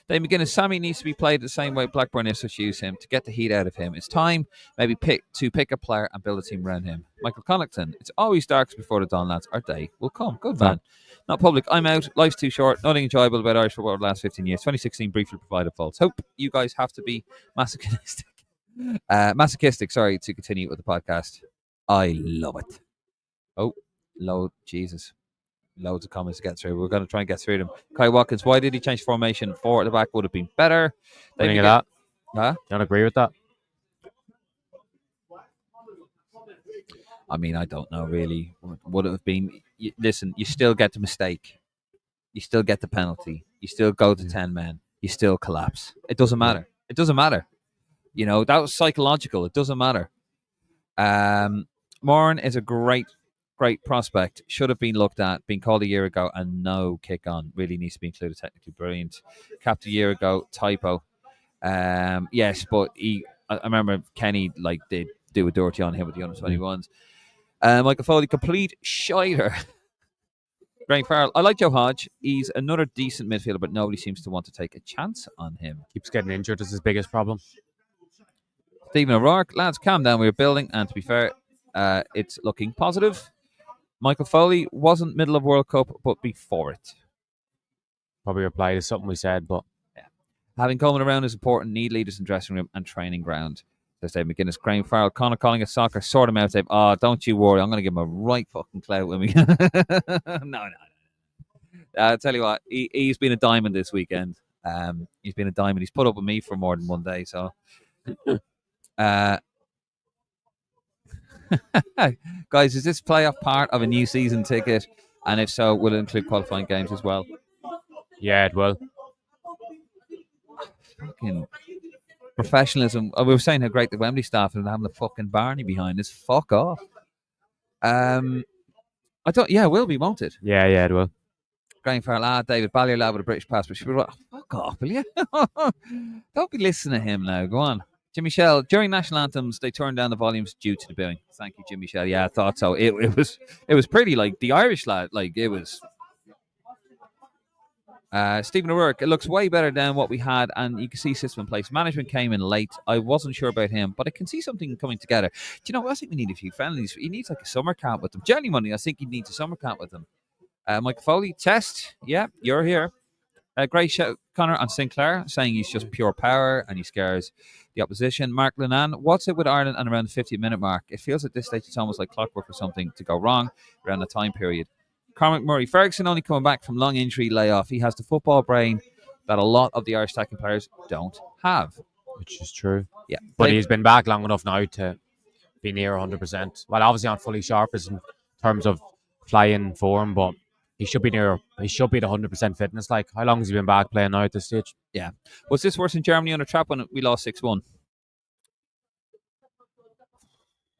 Dave McGuinness, Sammy needs to be played the same way Blackburn Ipswich use him to get the heat out of him. It's time maybe pick a player and build a team around him. Michael Connaughton, it's always dark before the dawn, lads. Our day will come. Good man. Not public. I'm out. Life's too short. Nothing enjoyable about Irish football over the last 15 years. 2016 briefly provided faults. Hope you guys have to be masochistic. To continue with the podcast. I love it. Oh, Lord Jesus. Loads of comments to get through. We're going to try and get through them. Kai Watkins, why did he change formation? 4 at the back would have been better. What do you think of that? Huh? You don't agree with that? I mean, I don't know really. Would it have been? Listen, you still get the mistake. You still get the penalty. You still go to 10 men. You still collapse. It doesn't matter. It doesn't matter. You know, that was psychological. It doesn't matter. Moran is a great prospect. Should have been looked at, been called a year ago, and no kick on. Really needs to be included. Technically brilliant. Capped a year ago, typo. Yes, but I remember Kenny did do a dirty on him with the under 21s. Michael Foley, complete shiter. Graham Farrell, I like Joe Hodge. He's another decent midfielder, but nobody seems to want to take a chance on him. Keeps getting injured. That's his biggest problem. Stephen O'Rourke, lads, calm down. We're building, and to be fair, it's looking positive. Michael Foley wasn't middle of World Cup, but before it. Probably reply to something we said, but having Coleman around is important. Need leaders in dressing room and training ground. Says Dave McGuinness. Graham Farrell, Connor calling it soccer. Sort him out, Dave. Oh, don't you worry. I'm going to give him a right fucking clout when we. No. I'll tell you what. He's been a diamond this weekend. He's been a diamond. He's put up with me for more than one day. So. Guys, is this playoff part of a new season ticket? And if so, will it include qualifying games as well? Yeah, it will. Fucking professionalism. We were saying how great the Wembley staff and having the fucking Barney behind us. Fuck off. I don't. Yeah, it will be, won't it? Yeah, it will. Graham Farrell, David Ballier lad with a British passport. Should be like, fuck off, will you? Don't be listening to him now. Go on. Jimmy Shell, during national anthems, they turned down the volumes due to the booing. Thank you, Jimmy Shell. Yeah, I thought so. It was pretty like the Irish lad. Like it was. Stephen O'Rourke, it looks way better than what we had, and you can see system in place. Management came in late. I wasn't sure about him, but I can see something coming together. Do you know what? I think we need a few friendlies. He needs like a summer camp with them. Genuinely, I think he needs a summer camp with them. Michael Foley, test. Yeah, you're here. Great shout, Connor, on Sinclair, saying he's just pure power and he scares the opposition. Mark Linan, what's it with Ireland and around the 50-minute mark? It feels at this stage it's almost like clockwork or something to go wrong around the time period. Cormac Murray, Ferguson only coming back from long injury layoff. He has the football brain that a lot of the Irish attacking players don't have. Which is true. Yeah. But he's been back long enough now to be near 100%. Well, obviously not fully sharp in terms of flying form, but he should be at 100% fitness. Like, how long has he been back playing now at this stage? Yeah. Was this worse in Germany on a trap when we lost 6-1?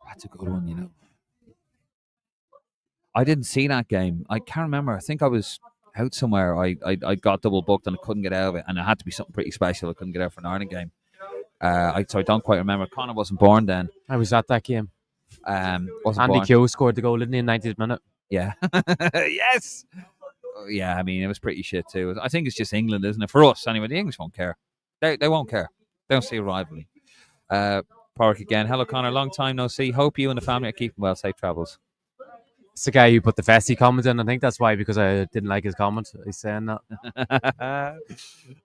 That's a good one, you know. I didn't see that game. I can't remember. I think I was out somewhere. I got double booked and I couldn't get out of it. And it had to be something pretty special. I couldn't get out for an Ireland game. So I don't quite remember. Connor wasn't born then. I was at that game. Andy Keogh scored the goal, didn't he, in 90th minute? Yeah. Yes. Yeah, I mean, it was pretty shit too. I think it's just England, isn't it? For us, anyway. The English won't care. They won't care. They don't see a rivalry. Park again. Hello, Connor. Long time no see. Hope you and the family are keeping well. Safe travels. It's the guy who put the Fessy comment in. I think that's why, because I didn't like his comment. He's saying that.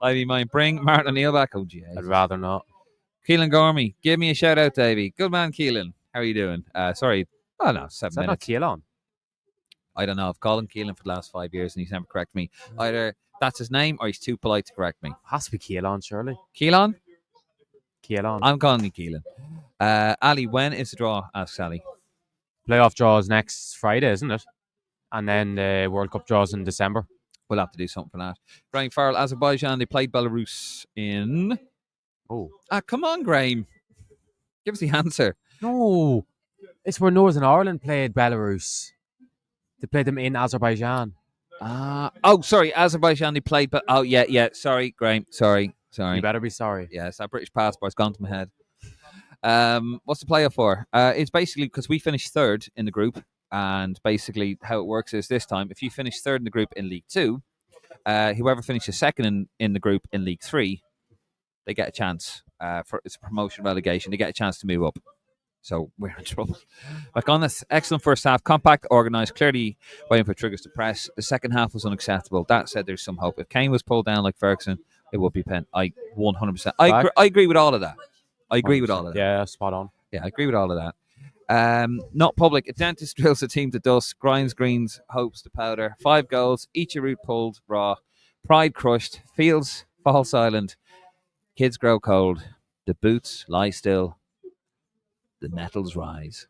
I mean, mine. Bring Martin O'Neill back. Oh, geez. I'd rather not. Keelan Gormy, give me a shout out, Davey. Good man, Keelan. How are you doing? Sorry. Oh, no, 7 minutes. Is that not Keelan? I don't know. I've called him Keelan for the last 5 years and he's never corrected me. Either that's his name or he's too polite to correct me. Has to be Keelan, surely. Keelan? Keelan. I'm calling you Keelan. Ali, when is the draw? Asks Ali. Playoff draws next Friday, isn't it? And then the World Cup draws in December. We'll have to do something for that. Graham Farrell, Azerbaijan, they played Belarus in... Oh. Come on, Graham. Give us the answer. No. It's where Northern Ireland played Belarus. They played them in Azerbaijan. Sorry, Azerbaijan, they played... But yeah. Sorry, Graham. Sorry. You better be sorry. Yes, that British passport's gone to my head. What's the playoff for? It's basically because we finished third in the group, and basically how it works is this time, if you finish third in the group in League 2, whoever finishes second in the group in League 3, they get a chance for it's a promotion relegation. They get a chance to move up. So we're in trouble. Like on this excellent first half, compact, organised, clearly waiting for triggers to press. The second half was unacceptable. That said, there's some hope. If Kane was pulled down like Ferguson, it would be pen. I 100%. I agree with all of that. I agree with all of that. Yeah, spot on. Yeah, I agree with all of that. Not public. A dentist drills a team to dust. Grinds greens, hopes to powder. 5 goals. Each a root pulled raw. Pride crushed. Fields fall silent. Kids grow cold. The boots lie still. The nettles rise.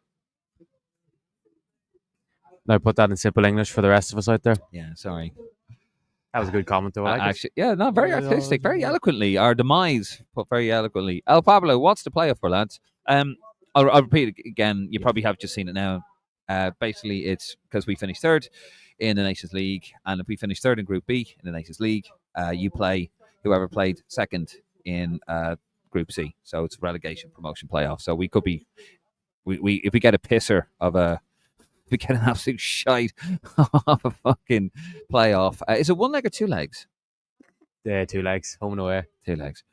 Now put that in simple English for the rest of us out there. Yeah, sorry. That was a good comment, though. Actually, yeah, no, very artistic, very eloquently. Our demise, put very eloquently. El Pablo, what's the playoff for, lads? I'll repeat it again. You probably have just seen it now. Basically, it's because we finished third in the Nations League, and if we finish third in Group B in the Nations League, you play whoever played second in Group C. So it's a relegation promotion playoff. So we could be, we if we get a pisser of a. We get an absolute shite of a fucking playoff. Is it one leg or 2 legs? Yeah, 2 legs, home and away. 2 legs.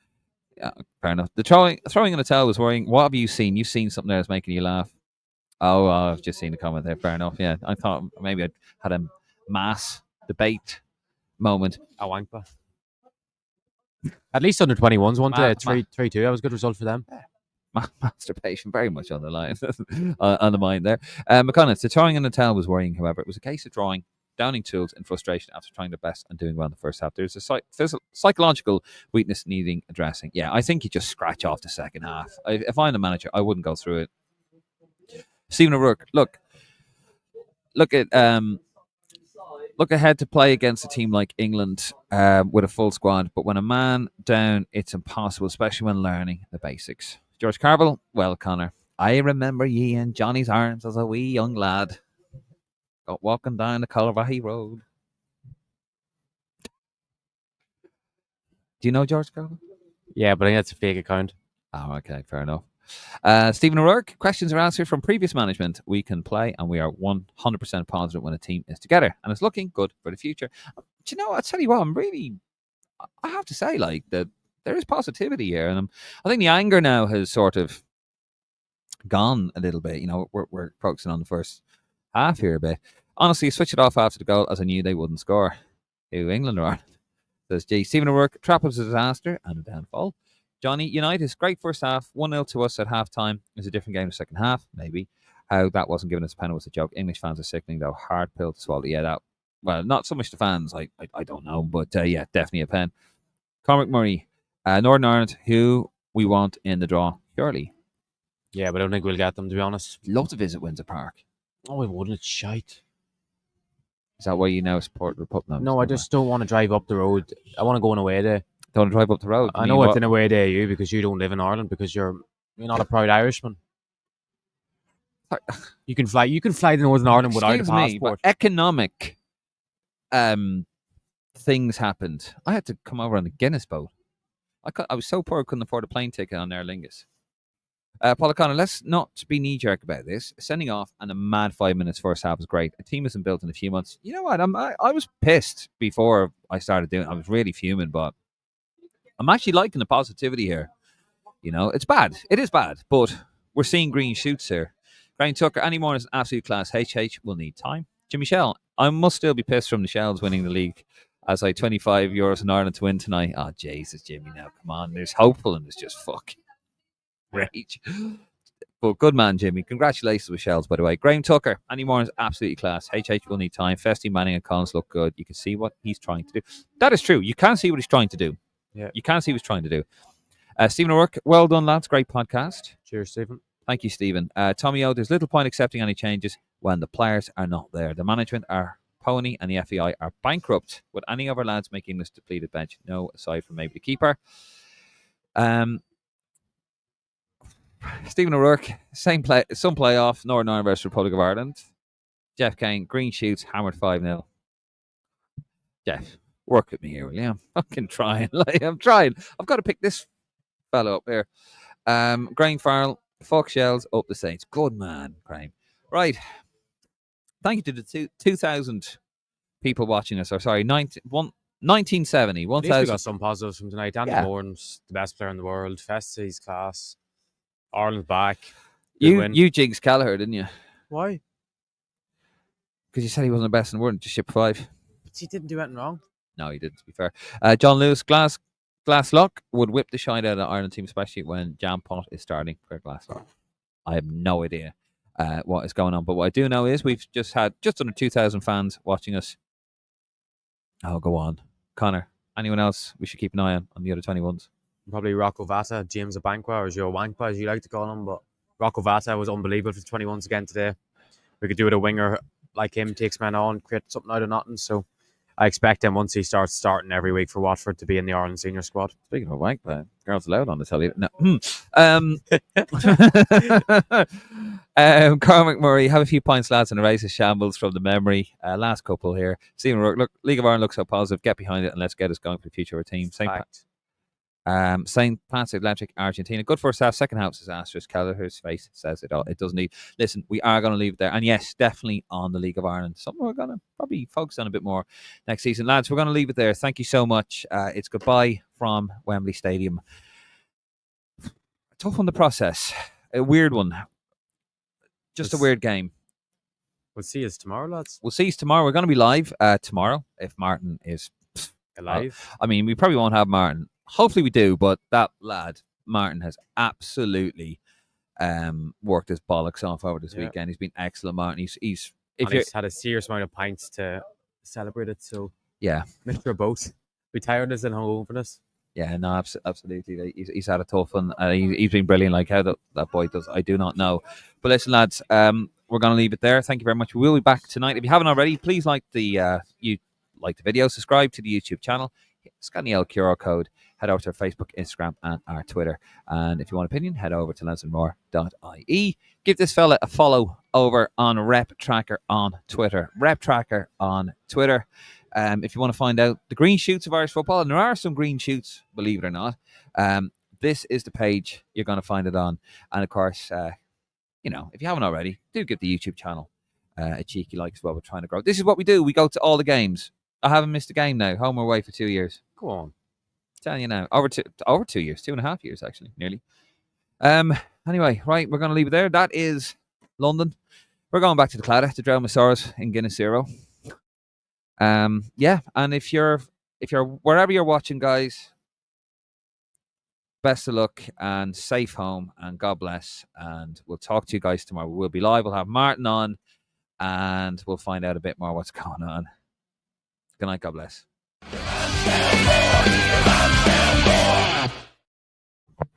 Yeah, fair enough. The throwing in the towel was worrying. What have you seen? You've seen something there that's making you laugh. Oh, I've just seen the comment there. Fair enough. Yeah, I thought maybe I had a mass debate moment. A wanker. At least under 21s, one day 3-2. That was a good result for them. Masturbation very much on the line, on the mind there. McConnell, the throwing in the towel was worrying, however. It was a case of drawing, downing tools in frustration after trying their best and doing well in the first half. There's a psychological weakness needing addressing. Yeah, I think you just scratch off the second half. If I'm the manager, I wouldn't go through it. Stephen O'Rourke, look ahead to play against a team like England with a full squad, but when a man down, it's impossible, especially when learning the basics. George Carville, well, Connor, I remember ye in Johnny's arms as a wee young lad. Got walking down the Culverhy Road. Do you know George Carville? Yeah, but I think that's a fake account. Oh, okay, fair enough. Stephen O'Rourke, questions are answered from previous management. We can play, and we are 100% positive when a team is together, and it's looking good for the future. Do you know, I'll tell you what, I have to say, like, that there is positivity here, and I think the anger now has sort of gone a little bit. You know, we're focusing on the first half here a bit. Honestly, switch it off after the goal, as I knew they wouldn't score. Who, England or Ireland? Says G. Stephen O'Rourke, trap was a disaster and a downfall. Johnny, United's great first half, 1-0 to us at half-time. It was a different game in the second half, maybe. How that wasn't given us a penalty was a joke. English fans are sickening, though. Hard pill to swallow. Yeah, well, not so much the fans, I don't know, but yeah, definitely a pen. Cormac Murray, Northern Ireland, who we want in the draw, surely. Yeah, but I don't think we'll get them, to be honest. Love to visit Windsor Park. Oh, we wouldn't. It's shite. Is that why you now support Republic? No, I just don't want to drive up the road. I want to go on away day. Don't want to drive up the road? I know it's an away day, you, because you don't live in Ireland, because you're not a proud Irishman. You can fly to Northern Ireland without a passport. But economic things happened. I had to come over on the Guinness boat. I was so poor I couldn't afford a plane ticket on Aer Lingus. Paul O'Connor, let's not be knee-jerk about this. Sending off and a mad 5 minutes first half was great. A team isn't built in a few months. You know what? I was pissed before I started doing it. I was really fuming, but I'm actually liking the positivity here. You know, it's bad. It is bad, but we're seeing green shoots here. Graham Tucker, any more is an absolute class. HH will need time. Jimmy Shell, I must still be pissed from the Shells winning the league as I €25 in Ireland to win tonight. Oh, Jesus, Jimmy, now, come on. There's hopeful and there's just fucking rage. But good man, Jimmy. Congratulations with Shells, by the way. Graham Tucker, Andy Moore is absolutely class. HH will need time. Festy, Manning, and Collins look good. You can see what he's trying to do. That is true. You can see what he's trying to do. Yeah. You can see what he's trying to do. Stephen O'Rourke, well done, lads. Great podcast. Cheers, Stephen. Thank you, Stephen. Tommy O, there's little point accepting any changes when the players are not there. The management are pony and the FEI are bankrupt. Would any of our lads make English depleted bench? No, aside from maybe the keeper. Stephen O'Rourke, some playoff, Northern Ireland versus Republic of Ireland. Jeff Kane, green shoots, hammered 5-0. Jeff, work with me here, will you? I'm fucking trying. I'm trying. I've got to pick this fellow up here. Graham Farrell, fuck Shells, up the Saints. Good man, Graham. Right. Thank you to the 2,000 people watching us. Or sorry, 1970. At 1,000. least we got some positives from tonight. Andy Moran's the best player in the world. Festy's class. Ireland's back. You jigs Callagher, didn't you? Why? Because you said he wasn't the best in the world. Just shipped 5. But he didn't do anything wrong. No, he didn't, to be fair. John Lewis, Glasslock would whip the shine out of the Ireland team, especially when Jam Pot is starting for Glasslock. I have no idea what is going on. But what I do know is we've just had just under 2,000 fans watching us. Oh, go on. Connor, anyone else we should keep an eye on the other 21s? Probably Rocco Vata, James Abankwa, or Joe Wankwa, as you like to call him. But Rocco Vata was unbelievable for the 21s again today. We could do with a winger like him, takes men on, create something out of nothing. So I expect him, once he starts starting every week for Watford, to be in the Ireland senior squad. Speaking of Wankwa, girls allowed on the telly. No. Carl McMurray, have a few points, lads, and a race of shambles from the memory. Last couple here. Stephen Rourke, look, League of Ireland looks so positive. Get behind it and let's get us going for the future of our team. St. Pat's Atlantic, Argentina. Good first half, second half disastrous. Kelleher's face says it all. It doesn't need. Listen, we are going to leave it there. And yes, definitely on the League of Ireland. Something we're going to probably focus on a bit more next season. Lads, we're going to leave it there. Thank you so much. It's goodbye from Wembley Stadium. A tough one to process. A weird one. Just a weird game. We'll see you tomorrow, lads. We'll see you tomorrow. We're going to be live tomorrow if Martin is alive. I mean, we probably won't have Martin. Hopefully we do, but that lad, Martin, has absolutely worked his bollocks off over this weekend. He's been excellent, Martin. He's had a serious amount of pints to celebrate it, so yeah. Mixture of both. Be tiredness and hungoverness. Yeah, no, absolutely. He's had a tough one. He's been brilliant. Like how that boy does, I do not know. But listen, lads, we're going to leave it there. Thank you very much. We will be back tonight. If you haven't already, please like the video, subscribe to the YouTube channel, scan the QR code, head over to our Facebook, Instagram, and our Twitter. And if you want an opinion, head over to lansdownemore.ie. Give this fella a follow over on Rep Tracker on Twitter. Rep Tracker on Twitter. If you want to find out the green shoots of Irish football, and there are some green shoots, believe it or not, this is the page you're going to find it on. And of course, if you haven't already, do give the YouTube channel a cheeky like as well. We're trying to grow. This is what we do. We go to all the games. I haven't missed a game now. Home or away for 2 years. Go on. Telling you now, over 2 years, 2.5 years actually, nearly. Anyway, right, we're going to leave it there. That is London. We're going back to the Claddagh to drown Massoras in Guinness Zero. Yeah, and if you're wherever you're watching, guys, best of luck and safe home, and God bless. And we'll talk to you guys tomorrow. We'll be live. We'll have Martin on, and we'll find out a bit more what's going on. Good night. God bless.